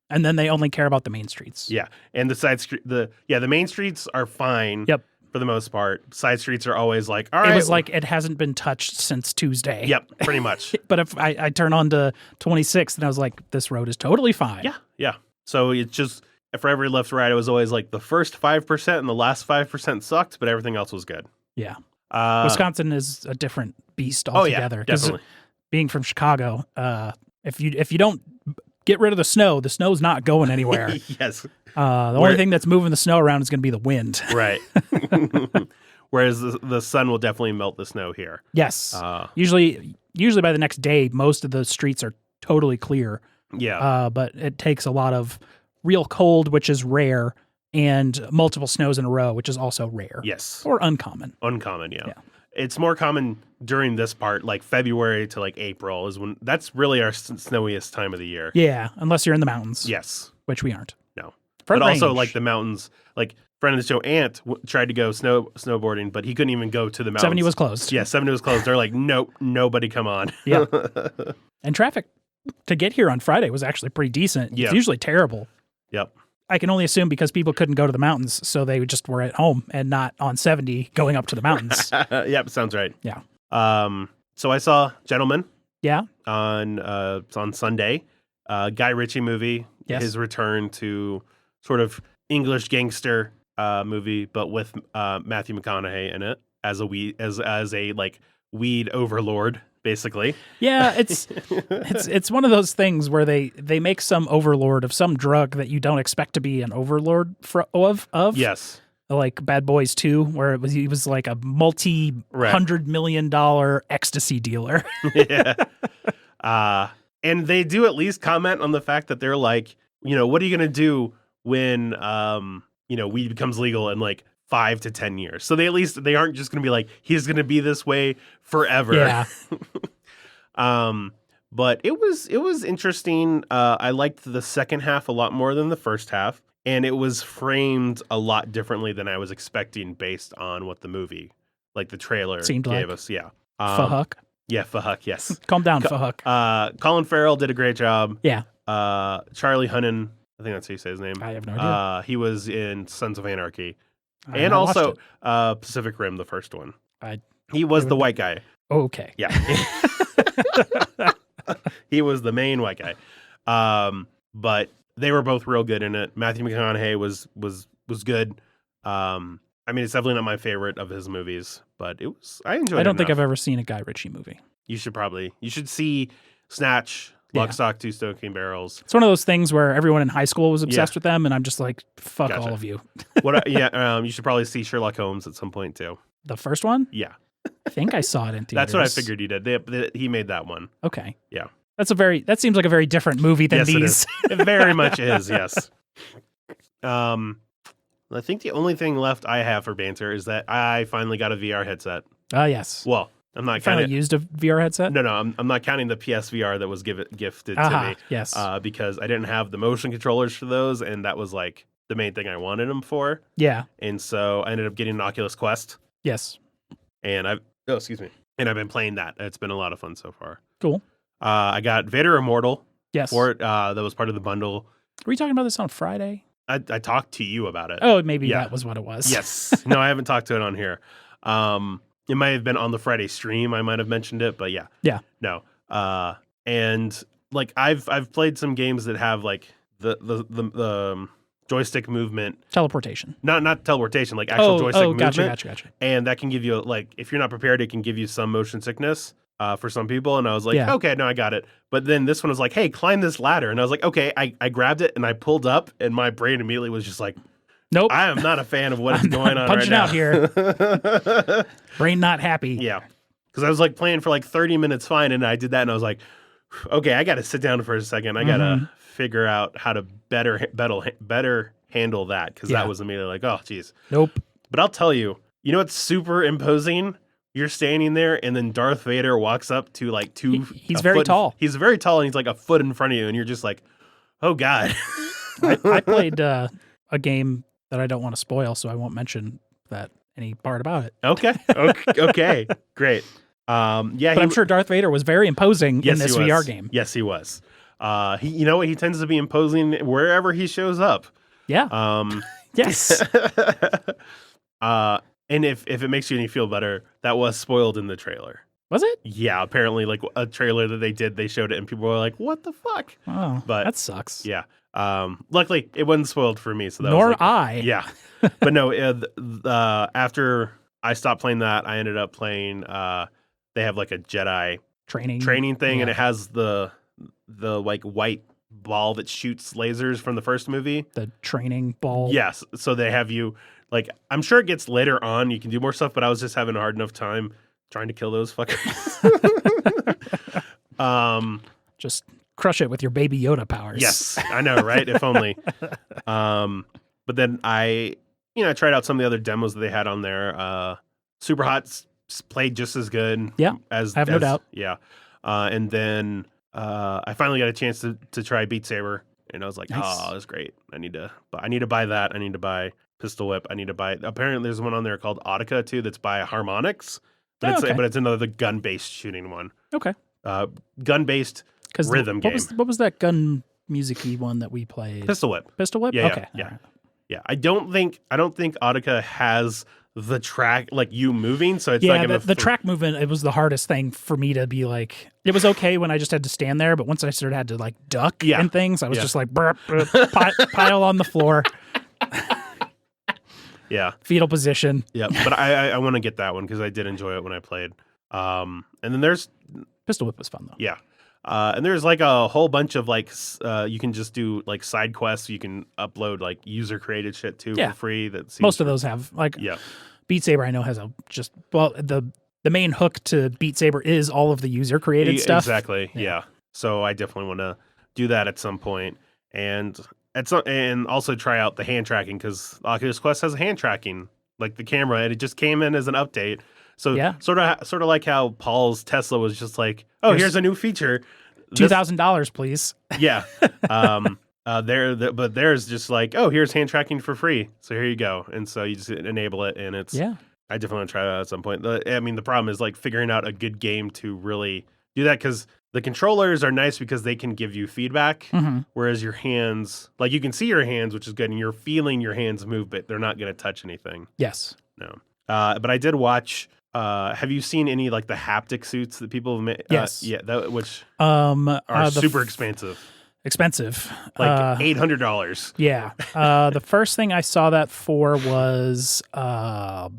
then they only care about the main streets. Yeah. And the main streets are fine. Yep. For the most part. Side streets are always like, all right. It was like it hasn't been touched since Tuesday. Yep, pretty much. But if I turn on to 26th and I was like, this road is totally fine. Yeah, yeah. So it's just, for every left right, it was always like the first 5% and the last 5% sucked, but everything else was good. Yeah. Wisconsin is a different beast altogether. Oh, yeah, definitely. Being from Chicago, if you don't get rid of the snow's not going anywhere. Yes. The only thing that's moving the snow around is going to be the wind. Right. Whereas the sun will definitely melt the snow here. Yes. Usually by the next day, most of the streets are totally clear. Yeah. But it takes a lot of real cold, which is rare, and multiple snows in a row, which is also rare. Yes. Or uncommon. Uncommon, yeah. It's more common during this part, like February to like April is when that's really our snowiest time of the year. Yeah, unless you're in the mountains. Yes. Which we aren't. No. Front but range. Also like the mountains, like friend of the show, Ant, tried to go snowboarding, but he couldn't even go to the mountains. 70 was closed. Yeah, 70 was closed. They're like, nope, nobody come on. Yeah. And traffic to get here on Friday was actually pretty decent. Yeah. It's usually terrible. Yep. I can only assume because people couldn't go to the mountains, so they just were at home and not on 70 going up to the mountains. Yep, sounds right. Yeah. So I saw Gentleman. Yeah. On Sunday. Guy Ritchie movie. Yes. His return to sort of English gangster movie, but with Matthew McConaughey in it as a like weed overlord, basically. Yeah, it's one of those things where they make some overlord of some drug that you don't expect to be an overlord of. Yes. Like Bad Boys 2, where he was like a multi-$100 million ecstasy dealer. Yeah. And they do at least comment on the fact that they're like, what are you going to do when, weed becomes legal in like 5 to 10 years? So they aren't just going to be like, he's going to be this way forever. Yeah. But it was interesting. I liked the second half a lot more than the first half. And it was framed a lot differently than I was expecting based on what the movie, like the trailer, gave us. Yeah. Fahuck. Yeah, Fahuck, yes. Calm down, Fahuck. Colin Farrell did a great job. Yeah. Charlie Hunnam, I think that's how you say his name. I have no idea. He was in Sons of Anarchy. And also Pacific Rim, the first one. He was the white guy. Okay. Yeah. He was the main white guy. But they were both real good in it. Matthew McConaughey was good. I mean, it's definitely not my favorite of his movies, but I enjoyed it. I don't think I've ever seen a Guy Ritchie movie. You should see Snatch, Lock, Stock, Two Smoking Barrels. It's one of those things where everyone in high school was obsessed with them, and I'm just like, fuck all of you. You should probably see Sherlock Holmes at some point too. The first one? Yeah. I think I saw it in theaters. That's what I figured you did. He made that one. Okay. Yeah. That seems like a very different movie than yes, these. It very much is, yes. I think the only thing left I have for Banter is that I finally got a VR headset. Yes. Well, I'm not finally used a VR headset? No, I'm not counting the PSVR that was gifted to me. Yes. Because I didn't have the motion controllers for those, and that was like the main thing I wanted them for. Yeah. And so I ended up getting an Oculus Quest. Yes. And I've been playing that. It's been a lot of fun so far. Cool. I got Vader Immortal. Yes. For it. That was part of the bundle. Were you talking about this on Friday? I talked to you about it. Oh, maybe that was what it was. Yes. No, I haven't talked to it on here. It might have been on the Friday stream. I might have mentioned it, but yeah. Yeah. No. And like I've played some games that have like the joystick movement. Teleportation. Not teleportation, like actual joystick movement. Gotcha. And that can give you, like, if you're not prepared, it can give you some motion sickness for some people. And I was like, okay, no, I got it. But then this one was like, hey, climb this ladder. And I was like, okay, I grabbed it and I pulled up, and my brain immediately was just like, nope. I am not a fan of what is going on right now. Punching out here. Brain not happy. Yeah. Because I was like playing for like 30 minutes fine, and I did that, and I was like, okay, I got to sit down for a second. I got to figure out how to better handle that, because that was immediately like, oh, geez. Nope. But I'll tell you, you know what's super imposing? You're standing there, and then Darth Vader walks up to like He's very tall. He's very tall, and he's like a foot in front of you, and you're just like, oh, God. I played a game that I don't want to spoil, so I won't mention any part about it. Okay. Great. But I'm sure Darth Vader was very imposing in this VR game. Yes, he was. You know what? He tends to be imposing wherever he shows up. Yeah. Yes. And if it makes you any feel better, that was spoiled in the trailer. Was it? Yeah, apparently, like a trailer that they showed it, and people were like, "What the fuck?" Oh, but that sucks. Yeah. Luckily, it wasn't spoiled for me, so that nor was like, I. Yeah, but no. After I stopped playing that, I ended up playing. They have like a Jedi training thing, and it has the like white ball that shoots lasers from the first movie. The training ball. Yes, so they have you. Like, I'm sure it gets later on. You can do more stuff, but I was just having a hard enough time trying to kill those fuckers. Just crush it with your Baby Yoda powers. Yes, I know, right? If only. But then I tried out some of the other demos that they had on there. Super Hot's played just as good. Yeah, I have no doubt. Yeah. And then I finally got a chance to try Beat Saber, and I was like, nice. Oh, that's great. I need to buy that. I need to buy Pistol Whip. I need to buy. Apparently, there's one on there called Audica too that's by Harmonix, but it's another gun-based shooting one. Okay. Gun-based rhythm game. What was that gun music-y one that we played? Pistol Whip. Pistol Whip. Yeah. Okay. Yeah. Right. Yeah. I don't think Audica has the track like you moving, so it's not gonna. The track movement. It was the hardest thing for me to be like. It was okay when I just had to stand there, but once I started had to like duck and things, I was just like pile on the floor. Yeah. Fetal position. Yeah. But I want to get that one because I did enjoy it when I played. And then there's Pistol Whip was fun though. Yeah. And there's like a whole bunch of like you can just do like side quests. You can upload like user created shit too for free. Most of those have like Beat Saber. I know has the main hook to Beat Saber is all of the user created stuff. Exactly. Yeah. So I definitely want to do that at some point, and also try out the hand tracking because Oculus Quest has a hand tracking like the camera, and it just came in as an update. So sort of like how Paul's Tesla was just like, oh, here's a new feature. $2,000, please. Yeah. But there's just like, oh, here's hand tracking for free. So here you go. And so you just enable it, and it's I definitely want to try that at some point. The problem is like figuring out a good game to really do that because the controllers are nice because they can give you feedback, whereas your hands, like you can see your hands, which is good, and you're feeling your hands move, but they're not going to touch anything. Yes. No. But I did watch. Have you seen any like the haptic suits that people have made? Yes. Which are super expensive. Expensive. Like $800. Yeah. The first thing I saw that for was what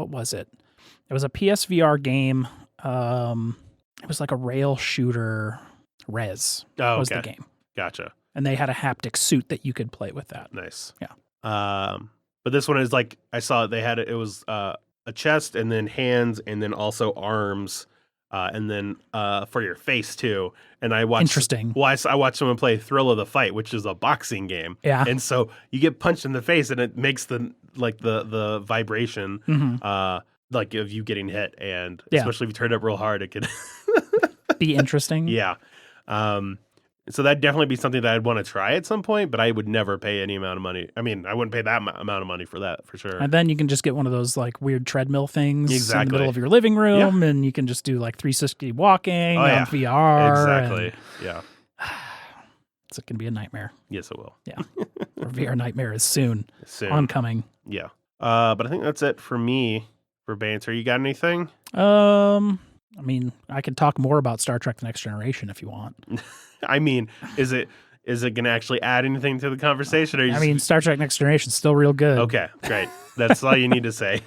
was it? It was a PSVR game. It was like a rail shooter. Was the game. Gotcha. And they had a haptic suit that you could play with that. Nice. Yeah. But this one is like I saw they had it was a chest and then hands and then also arms. And then for your face too. And I watched Interesting. Well, I watched someone play Thrill of the Fight, which is a boxing game. Yeah. And so you get punched in the face, and it makes the vibration, like of you getting hit, and especially if you turn it up real hard, it could be interesting. Yeah. So that'd definitely be something that I'd want to try at some point, but I would never pay any amount of money. I mean, I wouldn't pay that amount of money for that, for sure. And then you can just get one of those like weird treadmill things Exactly. in the middle of your living room, and you can just do like 360 walking on VR. Exactly. Yeah. It's going to be a nightmare. Yes, it will. Yeah. Our VR nightmare is soon. Oncoming. Yeah. But I think that's it for me for Banter. You got anything? I mean, I could talk more about Star Trek: The Next Generation if you want. I mean, is it going to actually add anything to the conversation? Or I mean, Star Trek: Next Generation is still real good. Okay, great. That's all you need to say.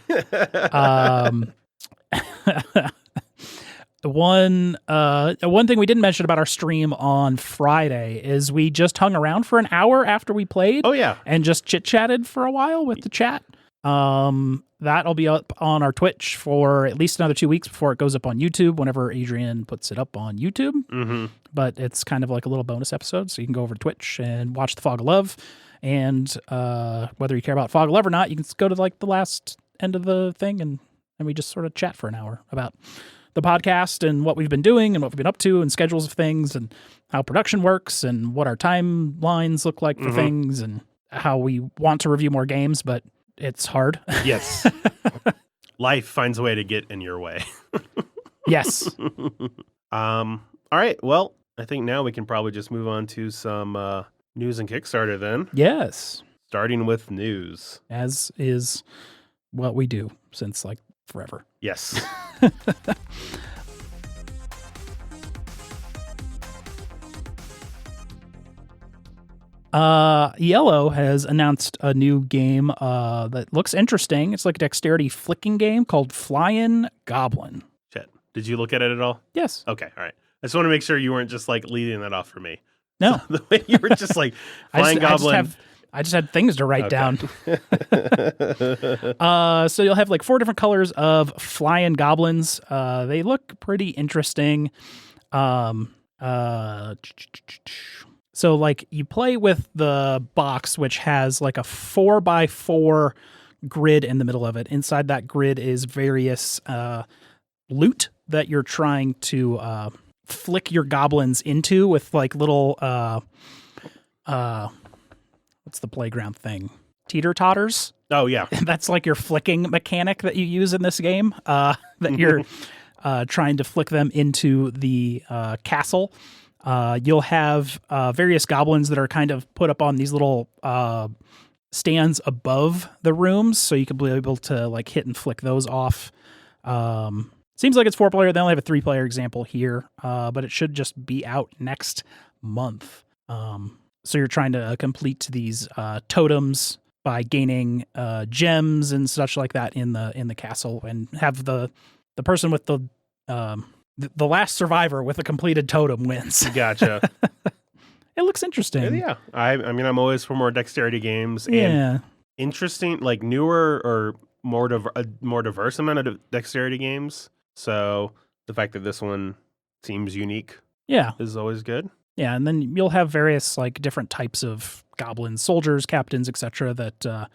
One thing we didn't mention about our stream on Friday is we just hung around for an hour after we played. Oh yeah, and just chit-chatted for a while with the chat. That'll be up on our Twitch for at least another 2 weeks before it goes up on YouTube, whenever Adrian puts it up on YouTube. Mm-hmm. But it's kind of like a little bonus episode, so you can go over to Twitch and watch the Fog of Love. And whether you care about Fog of Love or not, you can go to like the last end of the thing, and we just sort of chat for an hour about the podcast and what we've been doing and what we've been up to and schedules of things and how production works and what our timelines look like for things and how we want to review more games, but it's hard. Yes. Life finds a way to get in your way. Yes. All right. Well, I think now we can probably just move on to some news and Kickstarter then. Yes. Starting with news. As is what we do since like forever. Yes. Yellow has announced a new game that looks interesting. It's like a dexterity flicking game called Flyin Goblin. Shit. Did you look at it at all? Yes. Okay. All right. I just want to make sure you weren't just like leading that off for me. No. The way you were just like Flying Goblin. I just had things to write down. So you'll have like 4 different colors of flying goblins. They look pretty interesting. So like you play with the box, which has like a 4x4 grid in the middle of it. Inside that grid is various loot that you're trying to flick your goblins into with like little what's the playground thing? Teeter-totters? Oh, yeah. That's like your flicking mechanic that you use in this game, that you're trying to flick them into the castle. You'll have various goblins that are kind of put up on these little stands above the rooms, so you can be able to like hit and flick those off. Seems like it's 4-player. They only have a 3-player example here, but it should just be out next month. So you're trying to complete these totems by gaining gems and such like that in the castle, and have the person with the last survivor with a completed totem wins. Gotcha. It looks interesting. Yeah. I mean, I'm always for more dexterity games. And Yeah. interesting, like newer or a more diverse amount of dexterity games. So the fact that this one seems unique, is always good. Yeah, and then you'll have various like different types of goblins, soldiers, captains, etc. that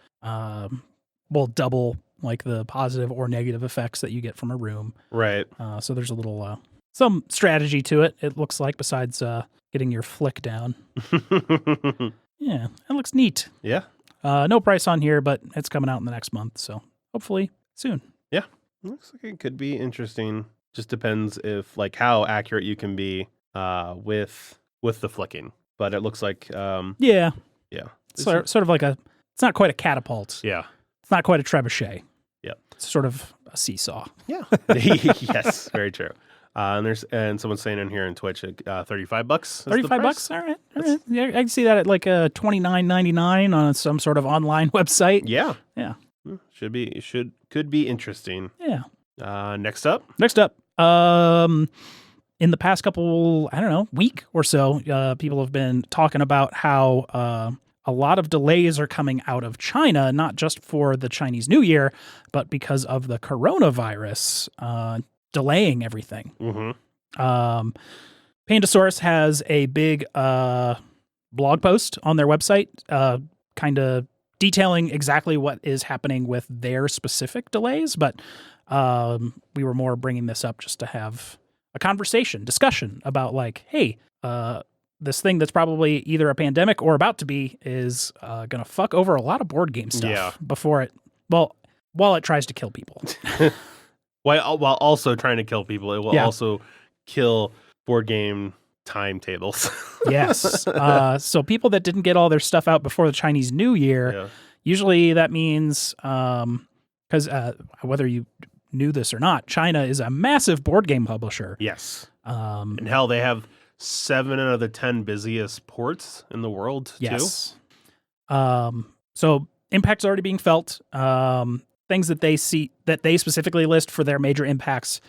will double like the positive or negative effects that you get from a room. Right. So there's a little some strategy to it. It looks like, besides getting your flick down. Yeah, it looks neat. Yeah. No price on here, but it's coming out in the next month, so hopefully soon. Yeah. Looks like it could be interesting. Just depends if like how accurate you can be with the flicking. But it looks like Yeah. It's Sort of like it's not quite a catapult. Yeah. It's not quite a trebuchet. Yeah. It's sort of a seesaw. Yeah. Yes, very true. And someone's saying in here in Twitch, $35. $35. All right. Yeah, I can see that at like $29.99 on some sort of online website. Yeah. Yeah. Could be interesting. Yeah. Next up. In the past couple, week or so, people have been talking about how a lot of delays are coming out of China, not just for the Chinese New Year, but because of the coronavirus delaying everything. Pandasaurus has a big blog post on their website, kind of detailing exactly what is happening with their specific delays, but we were more bringing this up just to have a discussion about like, hey, this thing that's probably either a pandemic or about to be is going to fuck over a lot of board game stuff while it tries to kill people. While also trying to kill people, it will also kill board game timetables. Yes. So people that didn't get all their stuff out before the Chinese New Year, usually that means, because whether you knew this or not, China is a massive board game publisher. Yes. And hell, they have 7 out of the 10 busiest ports in the world, too. So impact's already being felt. Things that they see, that they specifically list for their major impacts,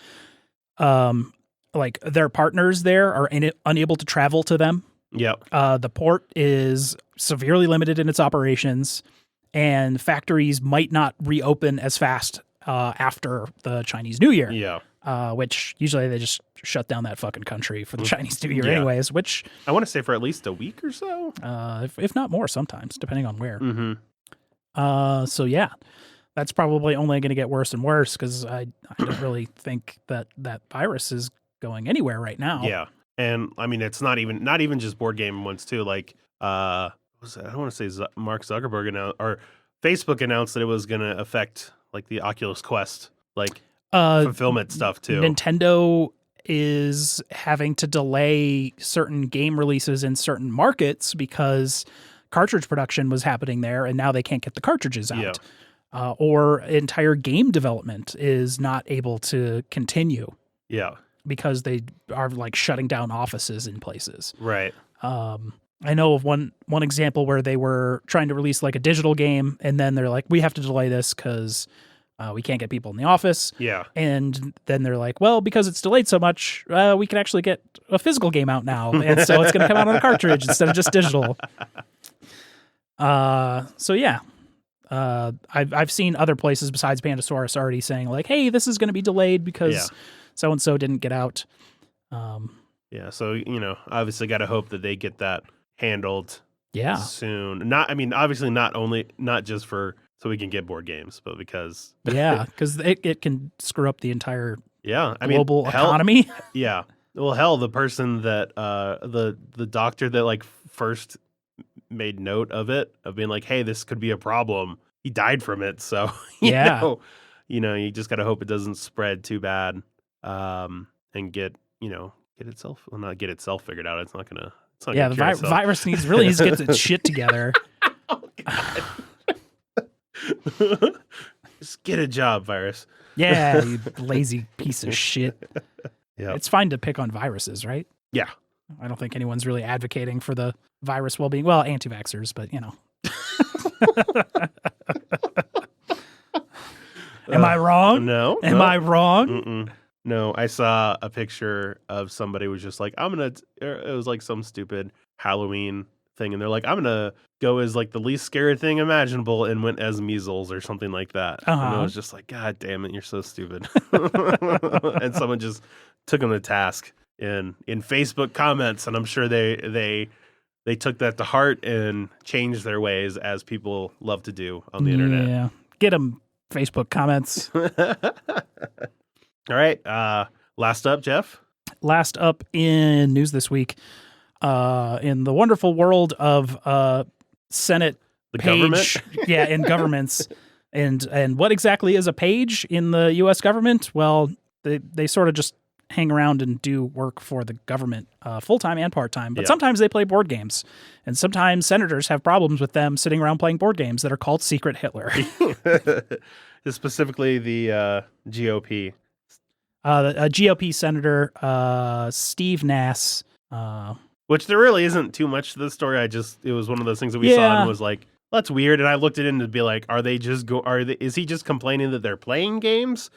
like their partners there are unable to travel to them. The port is severely limited in its operations, and factories might not reopen as fast after the Chinese New Year. Which usually they just shut down that fucking country for the Chinese New Year anyways, which I want to say for at least a week or so. If not more sometimes, depending on where. So yeah, that's probably only going to get worse and worse because I don't really think that virus is going anywhere right now. Yeah. And I mean, it's not even just board game ones too. Like, I don't want to say Mark Zuckerberg announced, or Facebook announced that it was going to affect like the Oculus Quest, like fulfillment stuff too. Nintendo is having to delay certain game releases in certain markets because cartridge production was happening there, and now they can't get the cartridges out. Or entire game development is not able to continue. Because they are like shutting down offices in places. Right. I know of one example where they were trying to release like a digital game, and then they're like, we have to delay this because we can't get people in the office. And then they're like, well, because it's delayed so much, we can actually get a physical game out now. And so it's going to come out on a cartridge instead of just digital. So yeah. I've seen other places besides Pandasaurus already saying like, hey, this is going to be delayed because so-and-so didn't get out. So, obviously got to hope that they get that handled soon. Obviously not just for so we can get board games, but because... because it can screw up the entire global hell, economy. Well, hell, the person that, the doctor that like first made note of it, of being like, hey, this could be a problem, he died from it. So, you just got to hope it doesn't spread too bad. And get itself, not get itself figured out. It's not gonna. The virus needs to get its shit together. Just get a job, virus. Yeah, you lazy piece of shit. It's fine to pick on viruses, right? Yeah. I don't think anyone's really advocating for the virus well-being. Well, anti-vaxxers, but Am I wrong? No. Am I wrong? Mm-mm. No, I saw a picture of somebody was just like, it was like some stupid Halloween thing. And they're like, I'm going to go as like the least scary thing imaginable, and went as measles or something like that. And I was just like, God damn it, you're so stupid. And someone just took them to task in Facebook comments. And I'm sure they took that to heart and changed their ways, as people love to do on the internet. Yeah. Get them Facebook comments. All right. Last up, Jeff. Last up in news this week, in the wonderful world of Senate government. In governments. And what exactly is a page in the U.S. government? Well, they sort of just hang around and do work for the government, full-time and part-time. But sometimes they play board games. And sometimes senators have problems with them sitting around playing board games that are called Secret Hitler. Specifically the GOP. A GOP senator, Steve Nass. Which there really isn't too much to the story. It was one of those things that we saw and was like, that's weird. And I looked it in to be like, is he just complaining that they're playing games,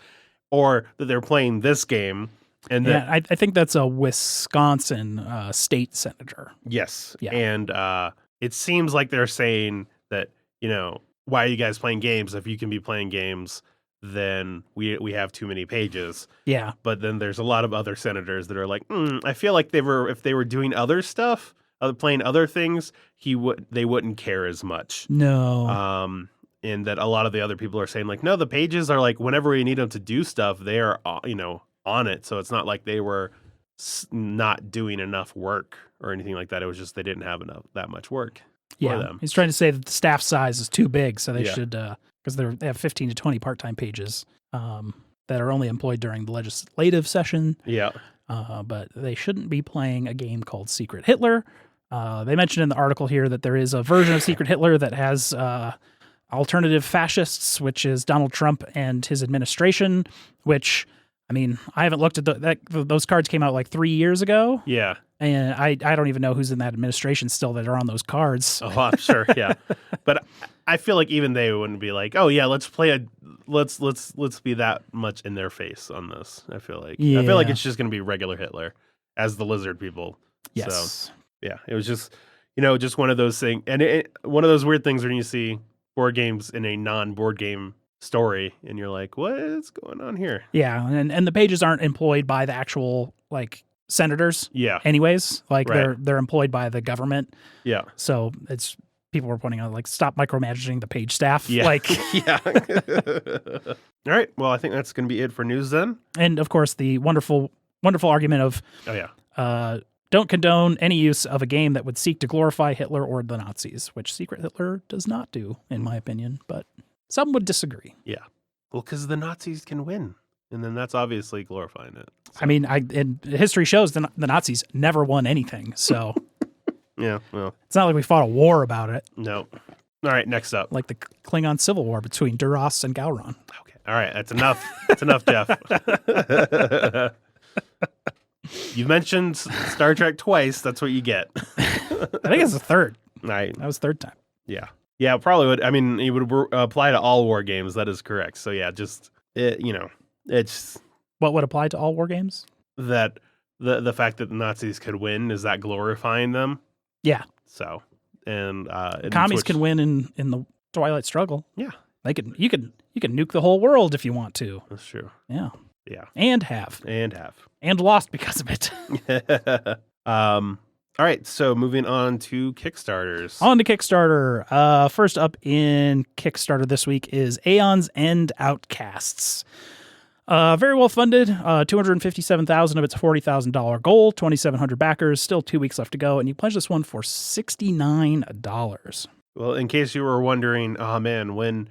or that they're playing this game? And I think that's a Wisconsin state senator. Yes. Yeah. And it seems like they're saying that, why are you guys playing games? If you can be playing games, then we have too many pages. Yeah. But then there's a lot of other senators that are like, I feel like if they were doing other stuff, playing other things, they wouldn't care as much. No. And that a lot of the other people are saying like, no, the pages are like, whenever we need them to do stuff, they are, on it. So it's not like they were not doing enough work or anything like that. It was just they didn't have that much work for them. He's trying to say that the staff size is too big, so they should, because they have 15 to 20 part-time pages that are only employed during the legislative session. Yeah. But they shouldn't be playing a game called Secret Hitler. They mentioned in the article here that there is a version of Secret Hitler that has alternative fascists, which is Donald Trump and his administration, which, I mean, I haven't looked at those cards came out like 3 years ago. Yeah. And I don't even know who's in that administration still that are on those cards. Oh, I'm sure, yeah. But I feel like even they wouldn't be like, oh yeah, let's be that much in their face on this. I feel like it's just gonna be regular Hitler as the lizard people. Yes. So yeah, it was just just one of those things, and one of those weird things when you see board games in a non-board game story, and you're like, what is going on here? Yeah, and the pages aren't employed by the actual senators. Yeah. Anyways, they're employed by the government. Yeah. So it's people were pointing out stop micromanaging the page staff. Yeah. Yeah. All right. Well, I think that's going to be it for news then. And of course, the wonderful argument of don't condone any use of a game that would seek to glorify Hitler or the Nazis, which Secret Hitler does not do, in my opinion. But some would disagree. Yeah. Well, because the Nazis can win. And then that's obviously glorifying it. So. I mean, and history shows the Nazis never won anything. So, yeah, well, it's not like we fought a war about it. No. All right, next up, like the Klingon Civil War between Duras and Gowron. Okay, all right, that's enough. That's enough, Jeff. You mentioned Star Trek twice. That's what you get. I think it's the third. Right, that was third time. Yeah, it probably would. I mean, it would apply to all war games. That is correct. So yeah, just it's what would apply to all war games? That the fact that the Nazis could win, is that glorifying them? Yeah. So and commies can win in the Twilight Struggle. Yeah. You can nuke the whole world if you want to. That's true. Yeah. Yeah. And have. And lost because of it. All right, so moving on to Kickstarters. On to Kickstarter. First up in Kickstarter this week is Aeon's End Outcasts. Very well funded, $257,000 of its $40,000 goal, 2,700 backers, still 2 weeks left to go, and you pledge this one for $69. Well, in case you were wondering, oh man, when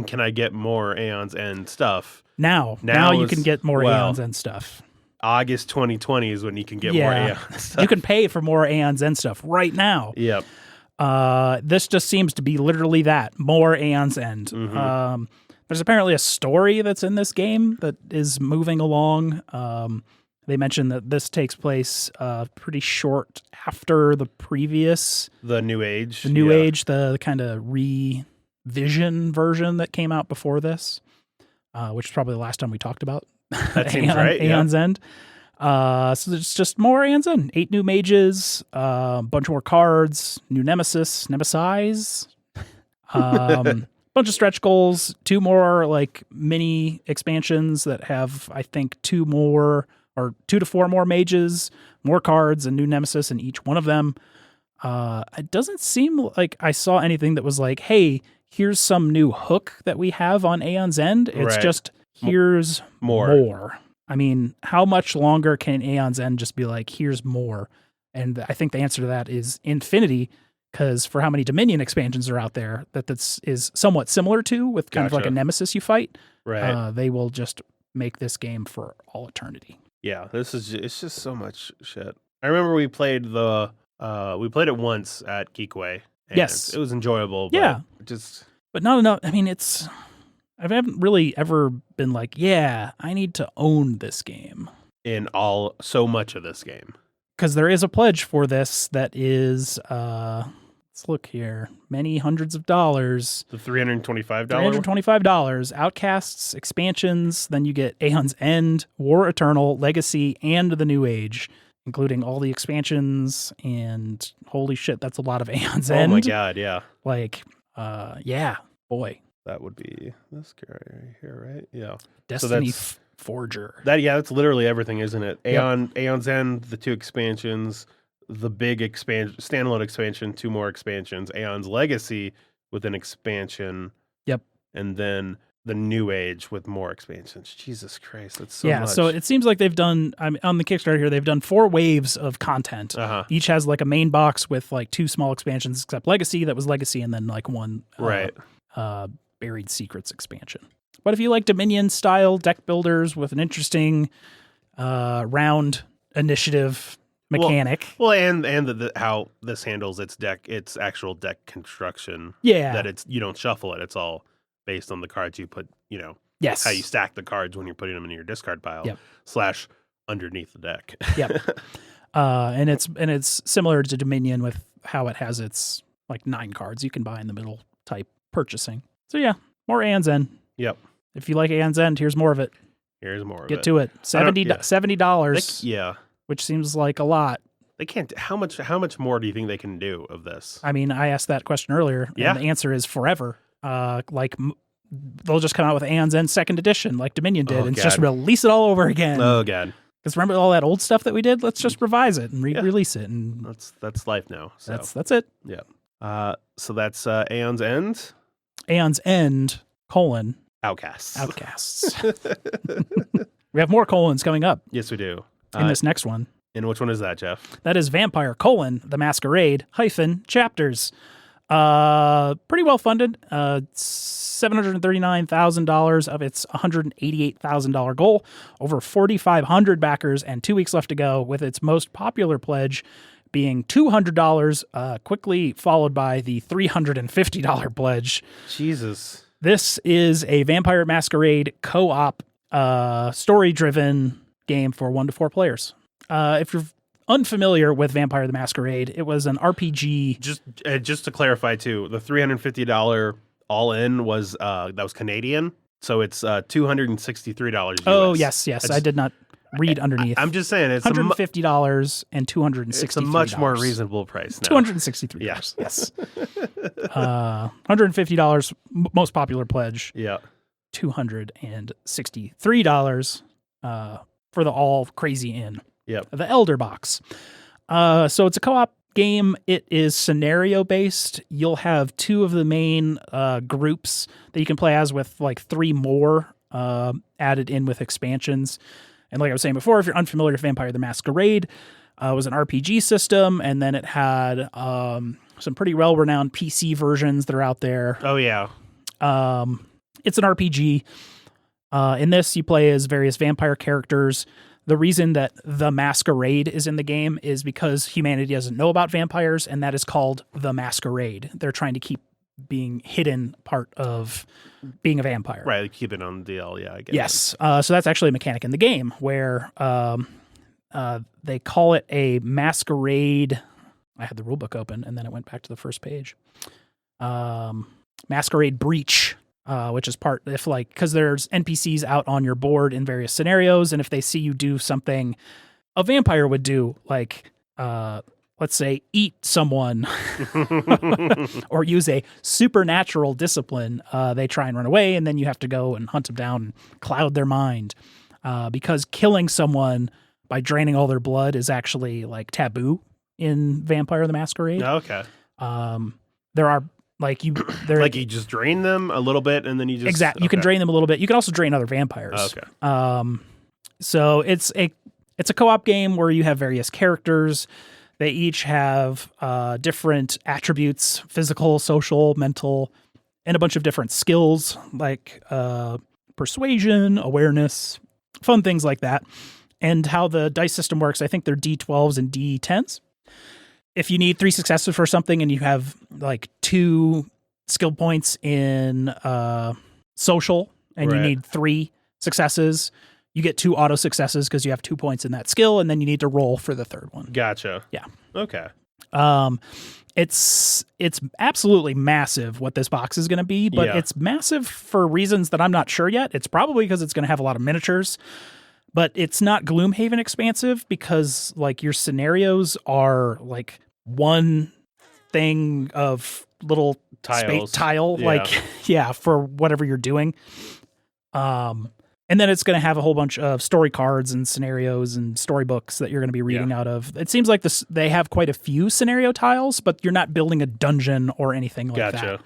can I get more Aeon's End stuff? Now you can get more Aeon's End stuff. August 2020 is when you can get more Aeon stuff. You can pay for more Aeon's End stuff right now. Yep. This just seems to be literally that, more Aeon's End. Mm-hmm. There's apparently a story that's in this game that is moving along. They mentioned that this takes place pretty short after the previous. The New Age. The New Age, the kind of revision version that came out before this, which is probably the last time we talked about that seems right. Aeon's End. So there's just more Aeon's End. 8 new mages, a bunch more cards, new nemesis, bunch of stretch goals, 2 more mini expansions that have, I think, 2 to 4 more mages, more cards, and new nemesis in each one of them. It doesn't seem like I saw anything that was like, hey, here's some new hook that we have on Aeon's End. It's just, here's more. I mean, how much longer can Aeon's End just be like, here's more? And I think the answer to that is infinity, because for how many Dominion expansions are out there that is somewhat similar to, with kind of like a nemesis you fight, right? They will just make this game for all eternity. Yeah, it's just so much shit. I remember we played it once at Geekway. Yes, it was enjoyable. But but not enough. I mean, I haven't really ever been like, yeah, I need to own this game in so much of this game. Because there is a pledge for this that is, let's look here, many hundreds of dollars. The $325? $325. Outcasts, expansions, then you get Aeon's End, War Eternal, Legacy, and the New Age, including all the expansions, and holy shit, that's a lot of Aeon's End. Oh my god, yeah. Like, yeah, boy. That would be this guy right here, right? Yeah. Destiny Forger. That's literally everything, isn't it? Aeon's End, the 2 expansions, the big standalone expansion, 2 more expansions, Aeon's Legacy with an expansion. Yep. And then the New Age with more expansions. Jesus Christ, that's so much. So it seems like they've done, on the Kickstarter here, they've done 4 waves of content. Each has like a main box with like 2 small expansions, except Legacy, that was Legacy, and then like 1 Buried Secrets expansion. But if you like Dominion style deck builders with an interesting round initiative mechanic, and how this handles its actual deck construction, that you don't shuffle it, it's all based on the cards you put, how you stack the cards when you're putting them in your discard pile / underneath the deck. And it's similar to Dominion with how it has its like 9 cards you can buy in the middle type purchasing. So yeah, more Aeon's End. Yep. If you like Aeon's End, here's more of it. Get to it. $70. Which seems like a lot. They can't. How much more do you think they can do of this? I mean, I asked that question earlier, and the answer is forever. They'll just come out with Aeon's End 2nd edition, like Dominion did, and just release it all over again. Oh god! Because remember all that old stuff that we did? Let's just revise it and release it, and that's life now. So. That's it. Yeah. So that's Aeon's End. Aeon's End : Outcasts. We have more colons coming up. Yes, we do. In this next one. And which one is that, Jeff? That is Vampire : The Masquerade - Chapters. Pretty well funded. $739,000 of its $188,000 goal. Over 4,500 backers and 2 weeks left to go, with its most popular pledge being $200, quickly followed by the $350 pledge. Jesus. This is a Vampire Masquerade co-op, story-driven game for 1 to 4 players. If you're unfamiliar with Vampire the Masquerade, it was an RPG. Just to clarify too, the $350 all-in was that was Canadian, so it's $263 US. Oh yes, I did not read underneath. I'm just saying it's $150 and $263. It's a much more reasonable price now. $263. Yes. $150 most popular pledge. Yeah. $263 for the all crazy in. Yep. The Elder Box. So it's a co-op game. It is scenario based. You'll have 2 of the main groups that you can play as, with like 3 more added in with expansions. And like I was saying before, if you're unfamiliar with Vampire the Masquerade, it was an RPG system, and then it had some pretty well-renowned PC versions that are out there. Oh, yeah. It's an RPG. In this, you play as various vampire characters. The reason that the Masquerade is in the game is because humanity doesn't know about vampires, and that is called the Masquerade. They're trying to keep being hidden part of being a vampire. Right, keep it on the DL, yeah, I get Yes. So that's actually a mechanic in the game where they call it a masquerade. I had the rulebook open, and then it went back to the first page. Masquerade breach, which is because there's NPCs out on your board in various scenarios, and if they see you do something a vampire would do, like let's say eat someone or use a supernatural discipline, they try and run away, and then you have to go and hunt them down and cloud their mind, because killing someone by draining all their blood is actually like taboo in Vampire the Masquerade. Oh, okay. There are you just drain them a little bit, and then you just exactly you can drain them a little bit. You can also drain other vampires. Oh, okay. So it's a co-op game where you have various characters. They each have different attributes: physical, social, mental, and a bunch of different skills like persuasion, awareness, fun things like that. And how the dice system works, I think they're D12s and D10s. If you need 3 successes for something and you have like 2 skill points in social and you need 3 successes, you get 2 auto successes because you have 2 points in that skill, and then you need to roll for the third one. Gotcha. Yeah. Okay. It's absolutely massive what this box is going to be, but it's massive for reasons that I'm not sure yet. It's probably because it's going to have a lot of miniatures. but it's not Gloomhaven expansive because like your scenarios are like one thing of little Tiles. tile, like for whatever you're doing. And then it's going to have a whole bunch of story cards and scenarios and storybooks that you're going to be reading out of. It seems like they have quite a few scenario tiles, but you're not building a dungeon or anything like that.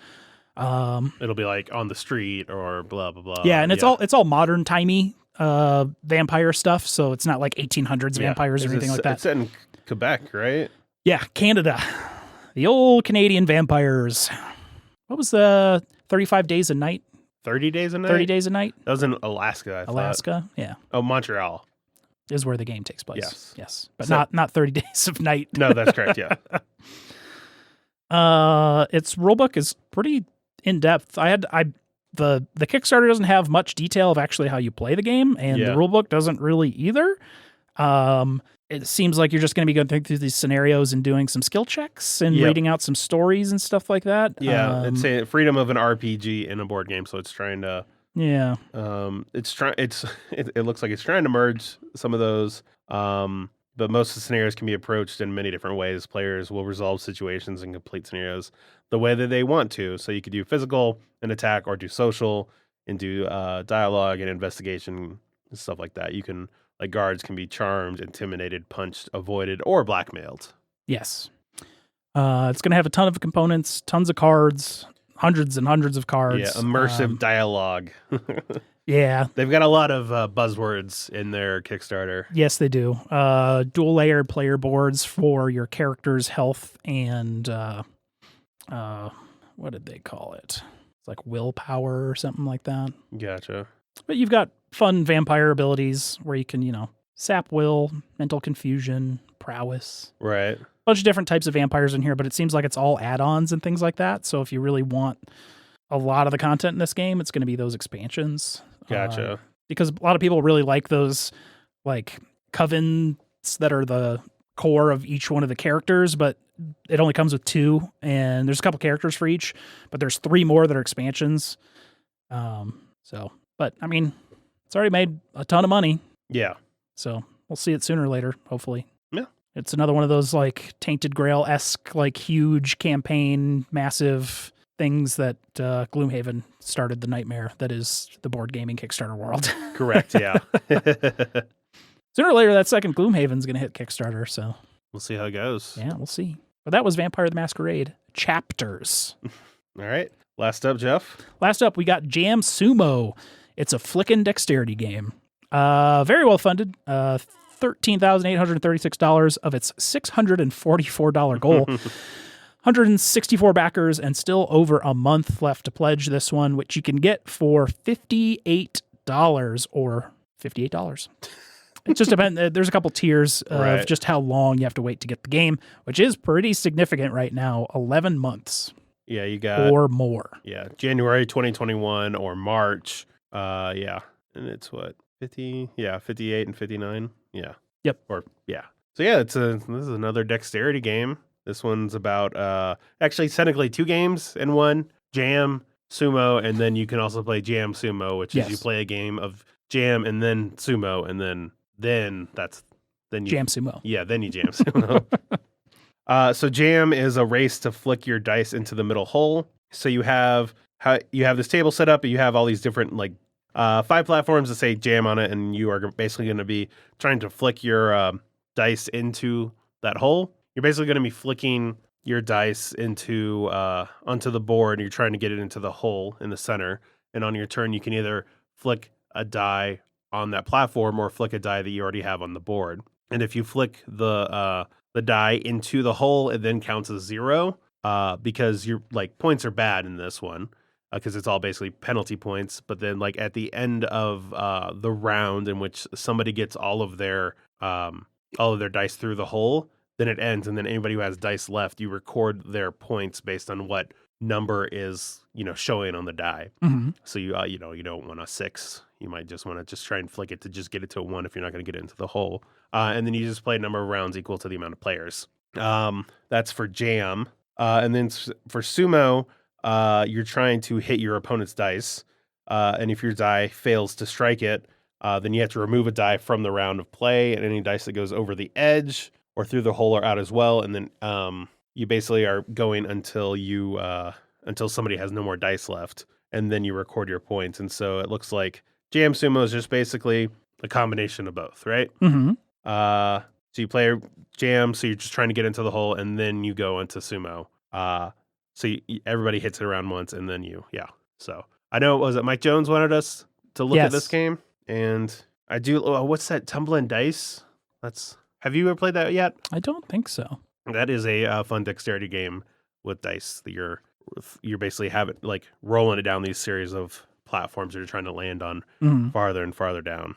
It'll be like on the street or blah blah blah. Yeah, and it's all modern timey vampire stuff, so it's not like 1800s vampires or anything like that. It's set in Quebec, right? Yeah, Canada. The old Canadian vampires. What was the 35 days a night? 30 days a night? 30 days a night? That was in Alaska, I thought. Alaska, yeah. Oh, Montreal. Is where the game takes place. Yes. But So- not 30 days of night. No, that's correct, yeah. Its rulebook is pretty in-depth. The Kickstarter doesn't have much detail of actually how you play the game, and the rulebook doesn't really either. It seems like you're just going to be going through these scenarios and doing some skill checks and reading out some stories and stuff like that. Yeah, it's a freedom of an RPG in a board game, so it's trying to it looks like it's trying to merge some of those. But most of the scenarios can be approached in many different ways. Players will resolve situations and complete scenarios the way that they want to. So you could do physical and attack, or do social and do dialogue and investigation and stuff like that. You can, like, guards can be charmed, intimidated, punched, avoided, or blackmailed. Yes. It's going to have a ton of components, tons of cards, hundreds and hundreds of cards. Yeah, immersive dialogue. Yeah. They've got a lot of buzzwords in their Kickstarter. Yes, they do. Dual layered player boards for your character's health and what did they call it? It's like willpower or something like that. Gotcha. But you've got fun vampire abilities where you can, sap will, mental confusion, prowess. Right. A bunch of different types of vampires in here, but it seems like it's all add-ons and things like that. So if you really want a lot of the content in this game, it's going to be those expansions. Gotcha. Because a lot of people really like those, like, covens that are the core of each one of the characters, but it only comes with 2, and there's a couple characters for each, but there's 3 more that are expansions. But I mean, it's already made a ton of money. Yeah. So we'll see it sooner or later, hopefully. Yeah. It's another one of those, like, Tainted Grail-esque, like, huge campaign, massive things that Gloomhaven started the nightmare that is the board gaming Kickstarter world. Correct, yeah. Sooner or later, that second Gloomhaven's going to hit Kickstarter, so. We'll see how it goes. Yeah, we'll see. But that was Vampire the Masquerade Chapters. All right. Last up, Jeff. Last up, we got JamSumo. It's a flickin' dexterity game. Very well funded. $13,836 of its $644 goal. 164 backers and still over a month left to pledge this one, which you can get for $58 or $58. It just depends. There's a couple tiers of just how long you have to wait to get the game, which is pretty significant right now. 11 months. Yeah, you got or more. Yeah, January 2021 or March. Yeah, and it's what 50. Yeah, 58 and 59. Yeah. Yep. Or yeah. So yeah, this is another dexterity game. This one's about actually technically 2 games in one. Jam, Sumo, and then you can also play JamSumo, which is you play a game of Jam and then Sumo, and then you JamSumo. Yeah, then you JamSumo. So Jam is a race to flick your dice into the middle hole. So you have this table set up, and you have all these different 5 platforms that say Jam on it, and you are basically going to be trying to flick your dice into that hole. You're basically going to be flicking your dice onto the board, and you're trying to get it into the hole in the center. And on your turn, you can either flick a die on that platform or flick a die that you already have on the board. And if you flick the die into the hole, it then counts as 0 because your points are bad in this one because it's all basically penalty points. But then at the end of the round in which somebody gets all of their dice through the hole, then it ends, and then anybody who has dice left, you record their points based on what number is showing on the die. Mm-hmm. So you don't want a 6. You might just want to try and flick it to just get it to a 1 if you're not going to get it into the hole. And then you just play a number of rounds equal to the amount of players. That's for Jam. And then for Sumo, you're trying to hit your opponent's dice. And if your die fails to strike it, then you have to remove a die from the round of play, and any dice that goes over the edge or through the hole are out as well. And then you basically are going until somebody has no more dice left, and then you record your points. And so it looks like JamSumo is just basically a combination of both, right? Mm-hmm. So you play Jam, so you're just trying to get into the hole, and then you go into Sumo. So everybody hits it around once, and then So I know, was it Mike Jones wanted us to look at this game? And I do. What's that? Tumbling Dice? Have you ever played that yet? I don't think so. That is a fun dexterity game with dice that you're basically like rolling it down these series of platforms that you're trying to land on farther and farther down.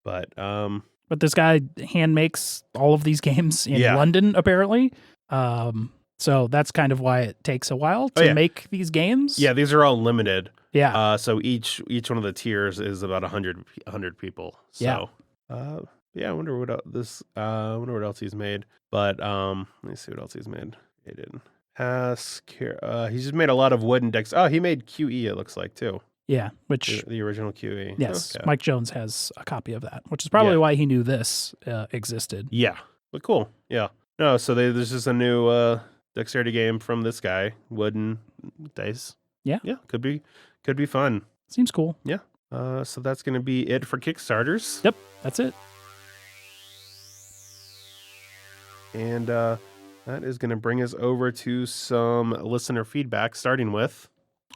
But this guy hand makes all of these games in London, apparently. So that's kind of why it takes a while to make these games. Yeah, these are all limited. Yeah. So each one of the tiers is about 100 people. So, I wonder what else he's made. But let me see what else he's made. Aiden he's just made a lot of wooden decks. Oh, he made QE. It looks like too. Yeah, which the original QE. Yes, okay. Mike Jones has a copy of that, which is probably why he knew this existed. Yeah, but cool. Yeah. No, so there's just a new dexterity game from this guy, wooden dice. Yeah. Yeah, could be fun. Seems cool. Yeah. So that's going to be it for Kickstarters. Yep, that's it. And that is going to bring us over to some listener feedback, starting with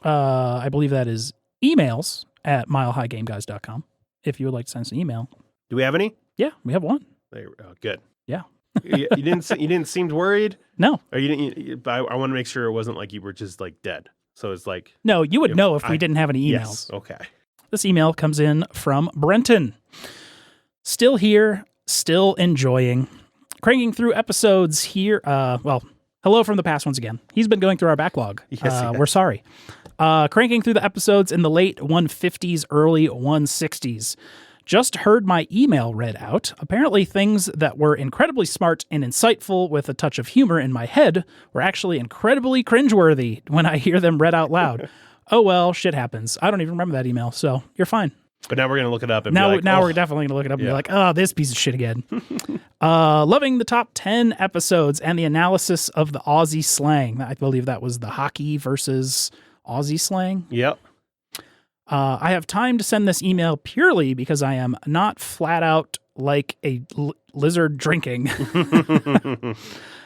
I believe that is emails at milehighgameguys.com. If you would like to send us an email. Do we have any? Yeah, we have one. Good. Yeah. you didn't seem worried? No. Or you didn't? I want to make sure it wasn't like you were just like dead. So it's like no, you would know if we didn't have any emails. Yes. Okay. This email comes in from Brenton. Still here, still enjoying. Cranking through episodes here. Hello from the past once again. He's been going through our backlog. Yes. We're sorry. Cranking through the episodes in the late 150s, early 160s. Just heard my email read out. Apparently things that were incredibly smart and insightful with a touch of humor in my head were actually incredibly cringeworthy when I hear them read out loud. Oh well, shit happens. I don't even remember that email, so you're fine. But now we're going to look it up. And now be like, we're definitely going to look it up and be like, oh, this piece of shit again. Loving the top 10 episodes and the analysis of the Aussie slang. I believe that was the hockey versus Aussie slang. Yep. I have time to send this email purely because I am not flat out like a lizard drinking.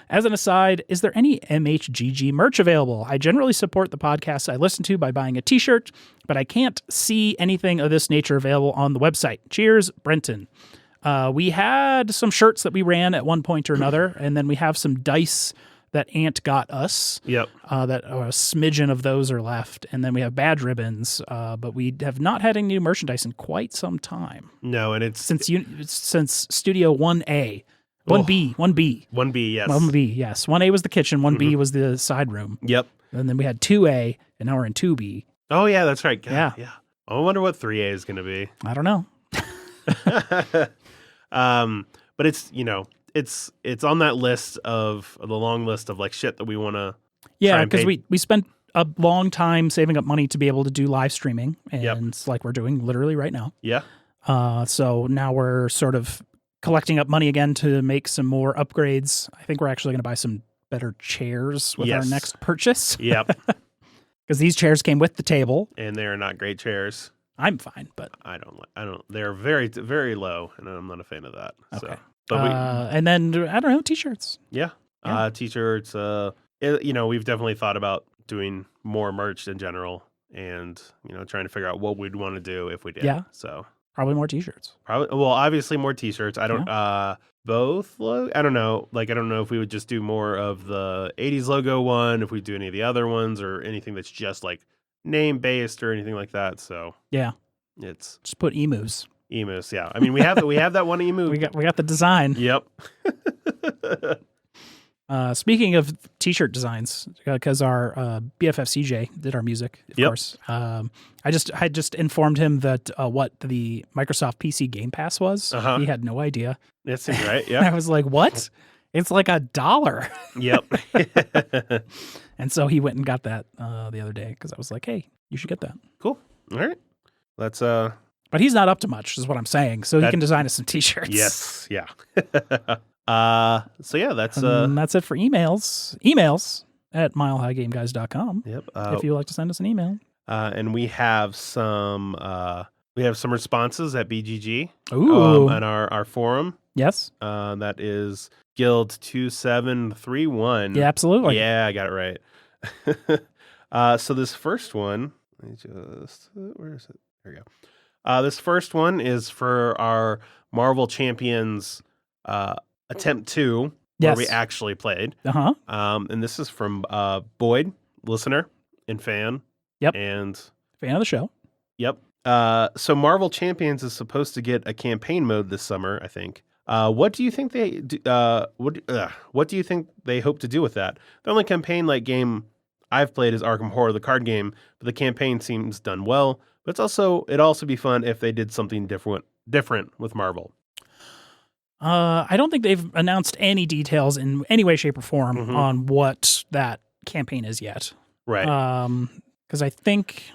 As an aside, is there any MHGG merch available? I generally support the podcasts I listen to by buying a t-shirt, but I can't see anything of this nature available on the website. Cheers, Brenton. We had some shirts that we ran at one point or another, and then we have some dice that Ant got us. Yep. That a smidgen of those are left, and then we have badge ribbons. But we have not had any new merchandise in quite some time. No, and it's since Studio 1A. 1B, 1B. 1B, yes. 1B, yes. 1A was the kitchen, 1B was the side room. Yep. And then we had 2A, and now we're in 2B. Oh, yeah, that's right. God, yeah. I wonder what 3A is going to be. I don't know. But it's, it's on that list of the long list of like shit that we want to. Yeah, because we spent a long time saving up money to be able to do live streaming, and it's like we're doing literally right now. Yeah. So now we're sort of collecting up money again to make some more upgrades. I think we're actually going to buy some better chairs with our next purchase. Yep. Because these chairs came with the table, and they're not great chairs. I'm fine, but I don't. They're very, very low, and I'm not a fan of that. Okay. So, but and then I don't know, t-shirts. Yeah. T-shirts. We've definitely thought about doing more merch in general, and trying to figure out what we'd want to do if we did. Yeah. So probably more t-shirts. Obviously more t-shirts. I don't. Both. I don't know. Like, I don't know if we would just do more of the 80s logo one, if we do any of the other ones, or anything that's just like name based or anything like that. So yeah, it's just put emus. Emus, yeah. I mean, we have that one emu. we got the design. Yep. Speaking of t-shirt designs, because our BFF CJ did our music, of course. I just informed him that what the Microsoft PC Game Pass was. He had no idea. That seems right. Yeah. I was like, what? It's like $1. Yep. And so he went and got that the other day because I was like, hey, you should get that. Cool. All right. Let's But he's not up to much, is what I'm saying. So he can design us some t-shirts. Yes, yeah. So yeah, that's it for emails. Emails at milehighgameguys.com. Yep. If you'd like to send us an email. And we have some responses at BGG. Ooh. On our forum. Yes. That is Guild 2731. Yeah, absolutely. Yeah, I got it right. So this first one, where is it? There we go. This first one is for our Marvel Champions attempt 2, where we actually played. Uh-huh. And this is from Boyd, listener and fan. Yep. And fan of the show. Yep. So Marvel Champions is supposed to get a campaign mode this summer, I think. What do you think they what do you think they hope to do with that? The only campaign like game I've played is Arkham Horror, the card game, but the campaign seems done well. But it'd also be fun if they did something different with Marvel. I don't think they've announced any details in any way, shape, or form on what that campaign is yet. Right. Because I think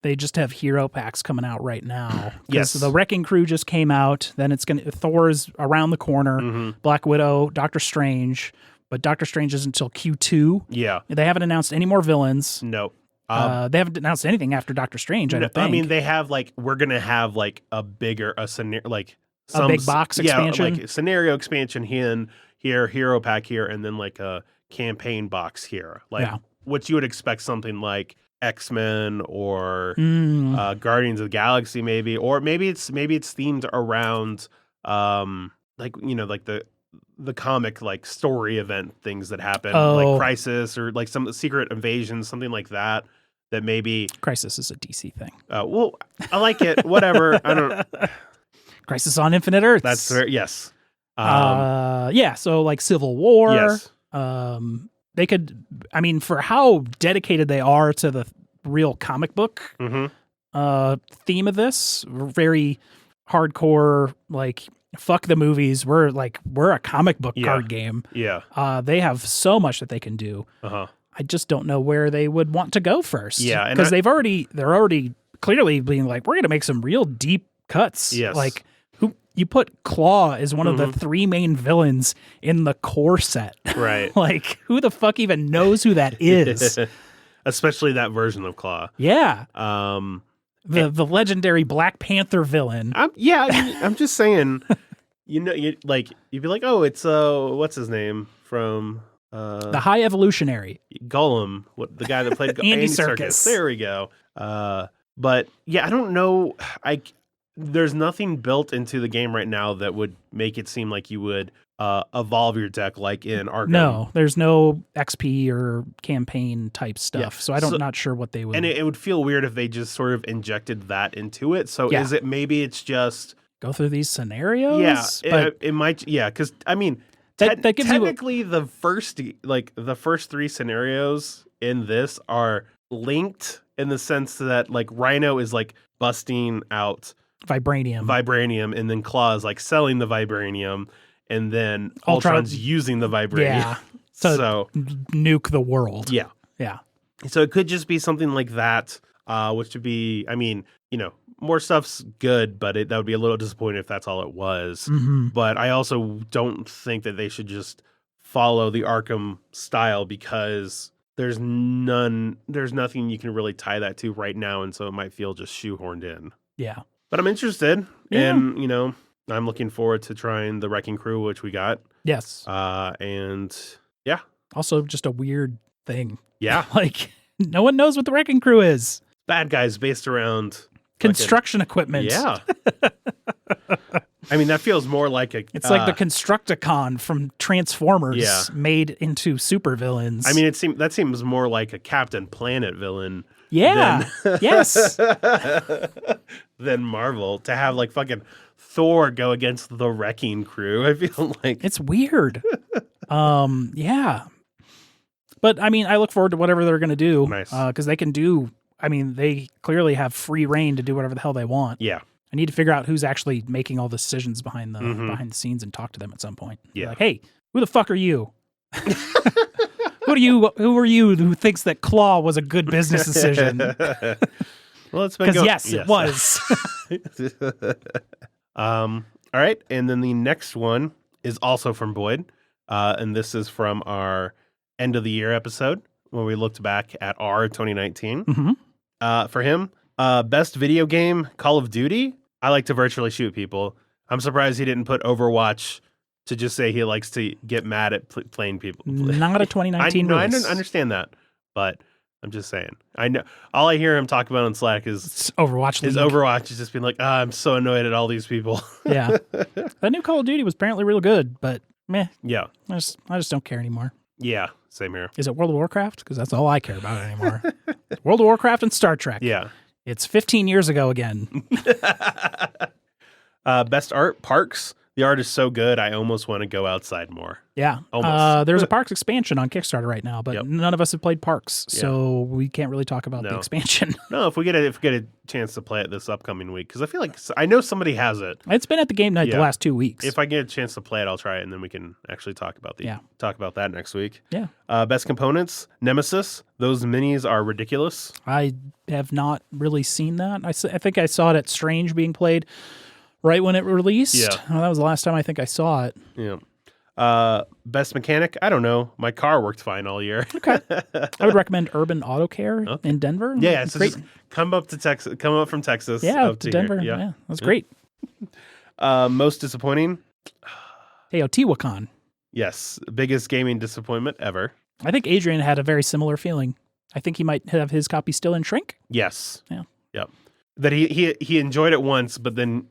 they just have hero packs coming out right now. Yes. The Wrecking Crew just came out. Then Thor's around the corner. Black Widow, Doctor Strange. But Doctor Strange isn't until Q2. Yeah. They haven't announced any more villains. Nope. They haven't announced anything after Doctor Strange, I don't think. I mean, they have we're going to have a scenario, a big box expansion. Yeah, scenario expansion here, hero pack here, and then a campaign box here. What you would expect something like X-Men or Guardians of the Galaxy maybe, or maybe it's themed around the comic story event things that happen, like Crisis or some secret invasion, something like that. That maybe Crisis is a DC thing. Well, I like it. Whatever. I don't. Crisis on Infinite Earths. That's fair. Yes. Yeah. So Civil War. Yes. They could. I mean, for how dedicated they are to the real comic book theme of this, very hardcore. Fuck the movies. We're a comic book card game. Yeah. They have so much that they can do. I just don't know where they would want to go first. Yeah, because they're already clearly being we're going to make some real deep cuts. Yes. Who you put Claw as one of the 3 main villains in the core set. Right. Who the fuck even knows who that is? Especially that version of Claw. Yeah. The legendary Black Panther villain. I'm just saying. You'd be like, oh, it's what's his name from. The High Evolutionary. Gollum, the guy that played Andy Serkis. There we go. But yeah, I don't know. There's nothing built into the game right now that would make it seem like you would evolve your deck like in Arkham. No, there's no XP or campaign type stuff. Yeah. So I'm not sure what they would. And it would feel weird if they just sort of injected that into it. So maybe it's just go through these scenarios? Yeah, it might. Yeah, because I mean. That gives technically the first 3 scenarios in this are linked in the sense that Rhino is busting out vibranium, and then Claw is selling the vibranium, and then Ultron's using the vibranium. Yeah, so nuke the world. Yeah. So it could just be something like that, which would be, I mean, more stuff's good, but that would be a little disappointing if that's all it was. But I also don't think that they should just follow the Arkham style because there's nothing you can really tie that to right now, and so it might feel just shoehorned in. Yeah. But I'm interested, and I'm looking forward to trying the Wrecking Crew, which we got. Yes. And yeah. Also just a weird thing. Yeah. No one knows what the Wrecking Crew is. Bad guys based around construction equipment. Yeah. I mean, that feels more like it's like the Constructicon from Transformers made into supervillains. I mean, that seems more like a Captain Planet villain. Yeah. Yes. Than Marvel to have fucking Thor go against the Wrecking Crew. I feel like it's weird. Yeah. But I mean, I look forward to whatever they're going to do. Nice. Because they can do. I mean, they clearly have free reign to do whatever the hell they want. Yeah. I need to figure out who's actually making all the decisions behind the scenes and talk to them at some point. Yeah. Hey, who the fuck are you? Who are you who thinks that Claw was a good business decision? Well, it's been Because going. yes, it was. All right, and then the next one is also from Boyd, and this is from our end of the year episode when we looked back at our 2019. Mm-hmm. For him, best video game, Call of Duty. I like to virtually shoot people. I'm surprised he didn't put Overwatch to just say he likes to get mad at playing people. Not a 2019 release. I don't understand that, but I'm just saying. I know all I hear him talk about on Slack is It's Overwatch. his Overwatch is just being like, I'm so annoyed at all these people. Yeah, that new Call of Duty was apparently real good, but meh. Yeah, I just don't care anymore. yeah, same here. Is it World of Warcraft? Because that's all I care about anymore. World of Warcraft and Star Trek. Yeah. It's 15 years ago again. Best art, Parks. The art is so good, I almost want to go outside more. Yeah. Almost. There's a Parks expansion on Kickstarter right now, but none of us have played Parks, so we can't really talk about the expansion. No, if we get a chance to play it this upcoming week, because I feel like I know somebody has it. It's been at the game night the last 2 weeks. If I get a chance to play it, I'll try it, and then we can actually talk about that next week. Yeah. Best components, Nemesis. Those minis are ridiculous. I have not really seen that. I think I saw it at Strange being played right when it released. Yeah. That was the last time I think I saw it. Yeah. Best mechanic, I don't know. My car worked fine all year. Okay. I would recommend Urban Auto Care in Denver. Yeah, so just come up from Texas. Yeah, up to Denver. Here. Yeah, that's great. Most disappointing? Teotihuacan. Yes, biggest gaming disappointment ever. I think Adrian had a very similar feeling. I think he might have his copy still in shrink. Yes. Yeah. Yep. That he enjoyed it once, but then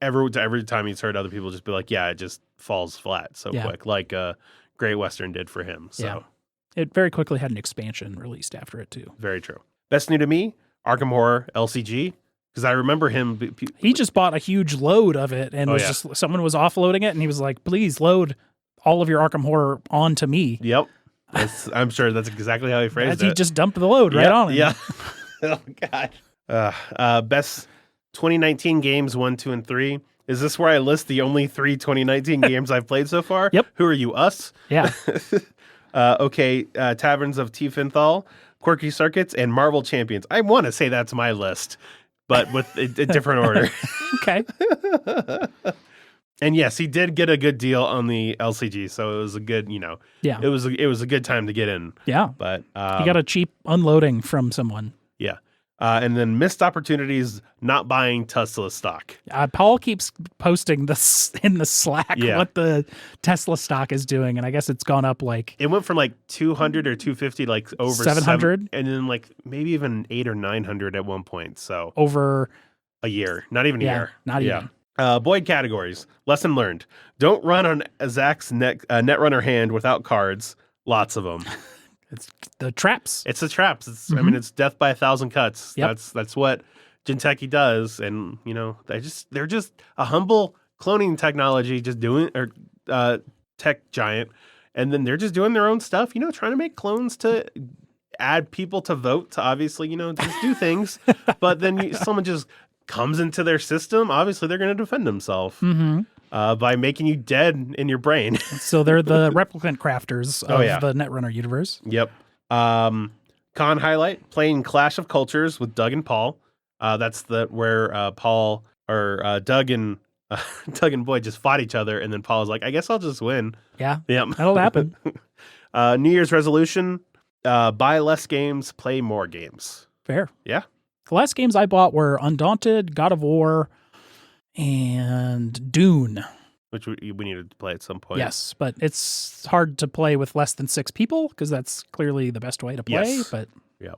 every time he's heard other people just be like, yeah, it just falls flat so quick, like Great Western did for him. So it very quickly had an expansion released after it too. Very true. Best new to me, Arkham Horror LCG, because I remember him. He just bought a huge load of it, and just someone was offloading it, and he was like, "Please load all of your Arkham Horror onto me." Yep, I'm sure that's exactly how he phrased it. He just dumped the load right on him. Yeah. Oh God. Best 2019 games 1, 2, and 3. Is this where I list the only 3 2019 games I've played so far? Yep. Who are you? Us? Yeah. Taverns of Tiefenthal, Quirky Circuits, and Marvel Champions. I want to say that's my list, but with a different order. Okay. And yes, he did get a good deal on the LCG, so it was a good, it was a good time to get in. Yeah. But he got a cheap unloading from someone. Yeah. And then missed opportunities not buying Tesla stock. Paul keeps posting this in the Slack what the Tesla stock is doing, and I guess it's gone up like it went from like 200 or 250 like over 700, and then like maybe even 800 or 900 at one point. So over a year, not even a year, not even. Boyd categories. Lesson learned: don't run on Zach's Netrunner hand without cards. Lots of them. It's the traps. It's the traps. I mean, it's death by 1,000 cuts. Yep. That's what Jinteki does, and they're just a humble cloning technology, just doing tech giant, and then they're just doing their own stuff. Trying to make clones to add people to vote to obviously just do things, but then someone just comes into their system. Obviously, they're going to defend themselves. Mm-hmm. By making you dead in your brain. So they're the replicant crafters of the Netrunner universe. Yep. Con highlight, playing Clash of Cultures with Doug and Paul. That's where Paul or Doug and Boyd just fought each other, and then Paul was like, I guess I'll just win. Yeah. Yep. That'll happen. New Year's resolution, buy less games, play more games. Fair. Yeah. The last games I bought were Undaunted, God of War, and Dune. Which we needed to play at some point. Yes, but it's hard to play with less than 6 people because that's clearly the best way to play. Yes. But yeah,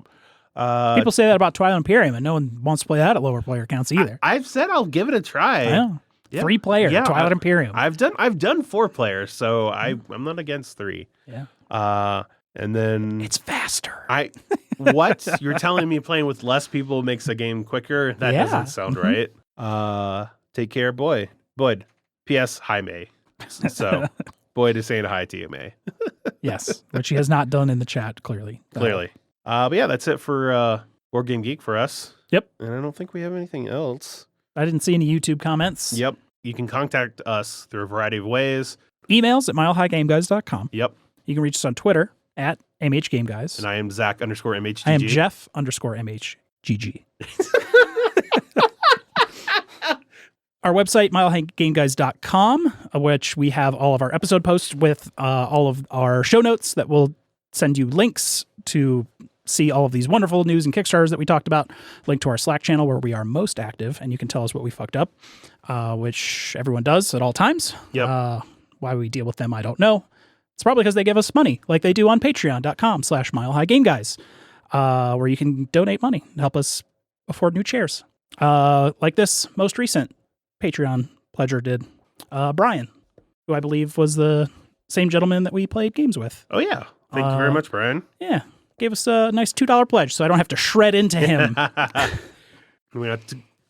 people say that about Twilight Imperium, and no one wants to play that at lower player counts either. I've said I'll give it a try. I know. Yeah. 3 player Twilight Imperium. I've done 4 players, so I'm not against 3. Yeah. And then it's faster. What? You're telling me playing with less people makes a game quicker? That doesn't sound right. Take care, Boyd. P.S. Hi, May. So, Boyd is saying hi to you, May. Yes, which he has not done in the chat, clearly. Clearly. But yeah, that's it for Boardgame Geek for us. Yep. And I don't think we have anything else. I didn't see any YouTube comments. Yep. You can contact us through a variety of ways. Emails at milehighgameguys.com. Yep. You can reach us on Twitter at MHGameGuys. And I am Zach _MHGG. I am Jeff _MHGG. MHGG. Our website, milehighgameguys.com, which we have all of our episode posts with all of our show notes that will send you links to see all of these wonderful news and Kickstarters that we talked about. Link to our Slack channel where we are most active, and you can tell us what we fucked up, which everyone does at all times. Yep. Why we deal with them, I don't know. It's probably because they give us money, like they do on patreon.com/milehighgameguys, where you can donate money and help us afford new chairs. Like this most recent Patreon pledger did, Brian, who I believe was the same gentleman that we played games with. Oh, yeah. Thank you very much, Brian. Yeah. Gave us a nice $2 pledge, so I don't have to shred into him. We don't have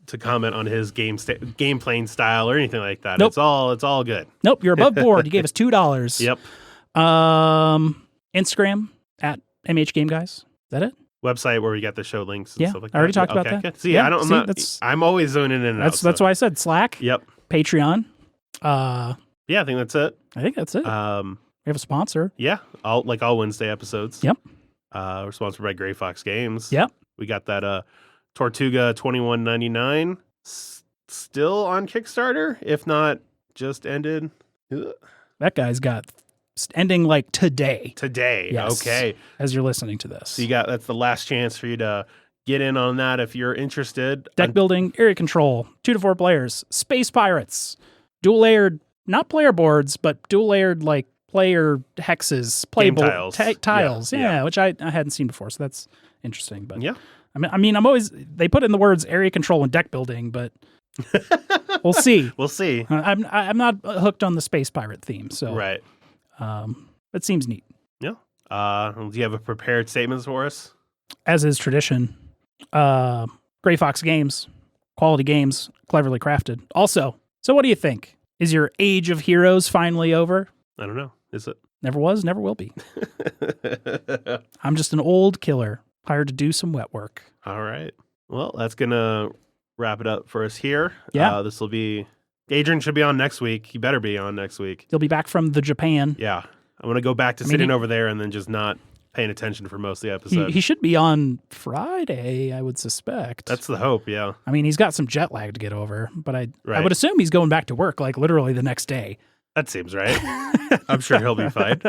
to comment on his game playing style or anything like that. Nope. It's all good. Nope, you're above board. You gave us $2. Yep. Instagram at MHGameGuys. Is that it? Website where we got the show links and stuff like that. I already talked about that. Good. See, I'm always zoning in and out. That's why I said Slack. Yep. Patreon. Yeah, I think that's it. I think that's it. We have a sponsor. Yeah, all Wednesday episodes. Yep. We're sponsored by Gray Fox Games. Yep. We got that Tortuga $21.99 still on Kickstarter, if not just ended. That guy's got ending like today. Today. Yes, okay. As you're listening to this. So that's the last chance for you to get in on that if you're interested. Deck building, area control, 2 to 4 players, space pirates, dual layered, not player boards, but dual layered like player hexes, playable tiles. Yeah, which I hadn't seen before, so that's interesting. But yeah, I mean, they put in the words area control and deck building, but we'll see. We'll see. I'm not hooked on the space pirate theme, so right. It seems neat. Yeah. Do you have a prepared statement for us? As is tradition, Gray Fox Games, quality games, cleverly crafted. Also, so what do you think? Is your age of heroes finally over? I don't know. Is it? Never was, never will be. I'm just an old killer hired to do some wet work. All right. Well, that's going to wrap it up for us here. Yeah. This will be... Adrian should be on next week. He better be on next week. He'll be back from the Japan. Yeah. I'm going to go back to sitting over there and then just not paying attention for most of the episode. He should be on Friday, I would suspect. That's the hope, yeah. I mean, he's got some jet lag to get over, but I would assume he's going back to work like literally the next day. That seems right. I'm sure he'll be fine.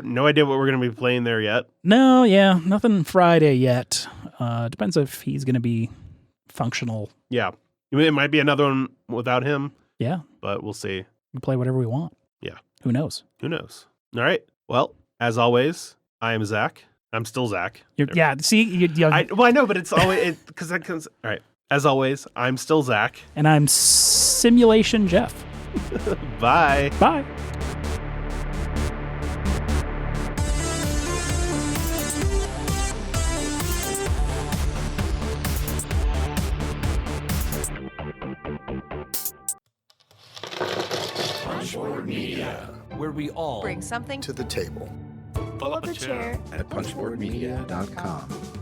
No idea what we're going to be playing there yet. No, yeah. Nothing Friday yet. Depends if he's going to be functional. Yeah. It might be another one without him. Yeah. But we'll see. We can play whatever we want. Yeah. Who knows? Who knows? All right. Well, as always, I am Zach. I'm still Zach. Yeah. See? I know, but it's always... because that comes... All right. As always, I'm still Zach. And I'm Simulation Jeff. Bye. Bye. Punchboard Media, where we all bring something to the table. Pull up a chair at punchboardmedia.com.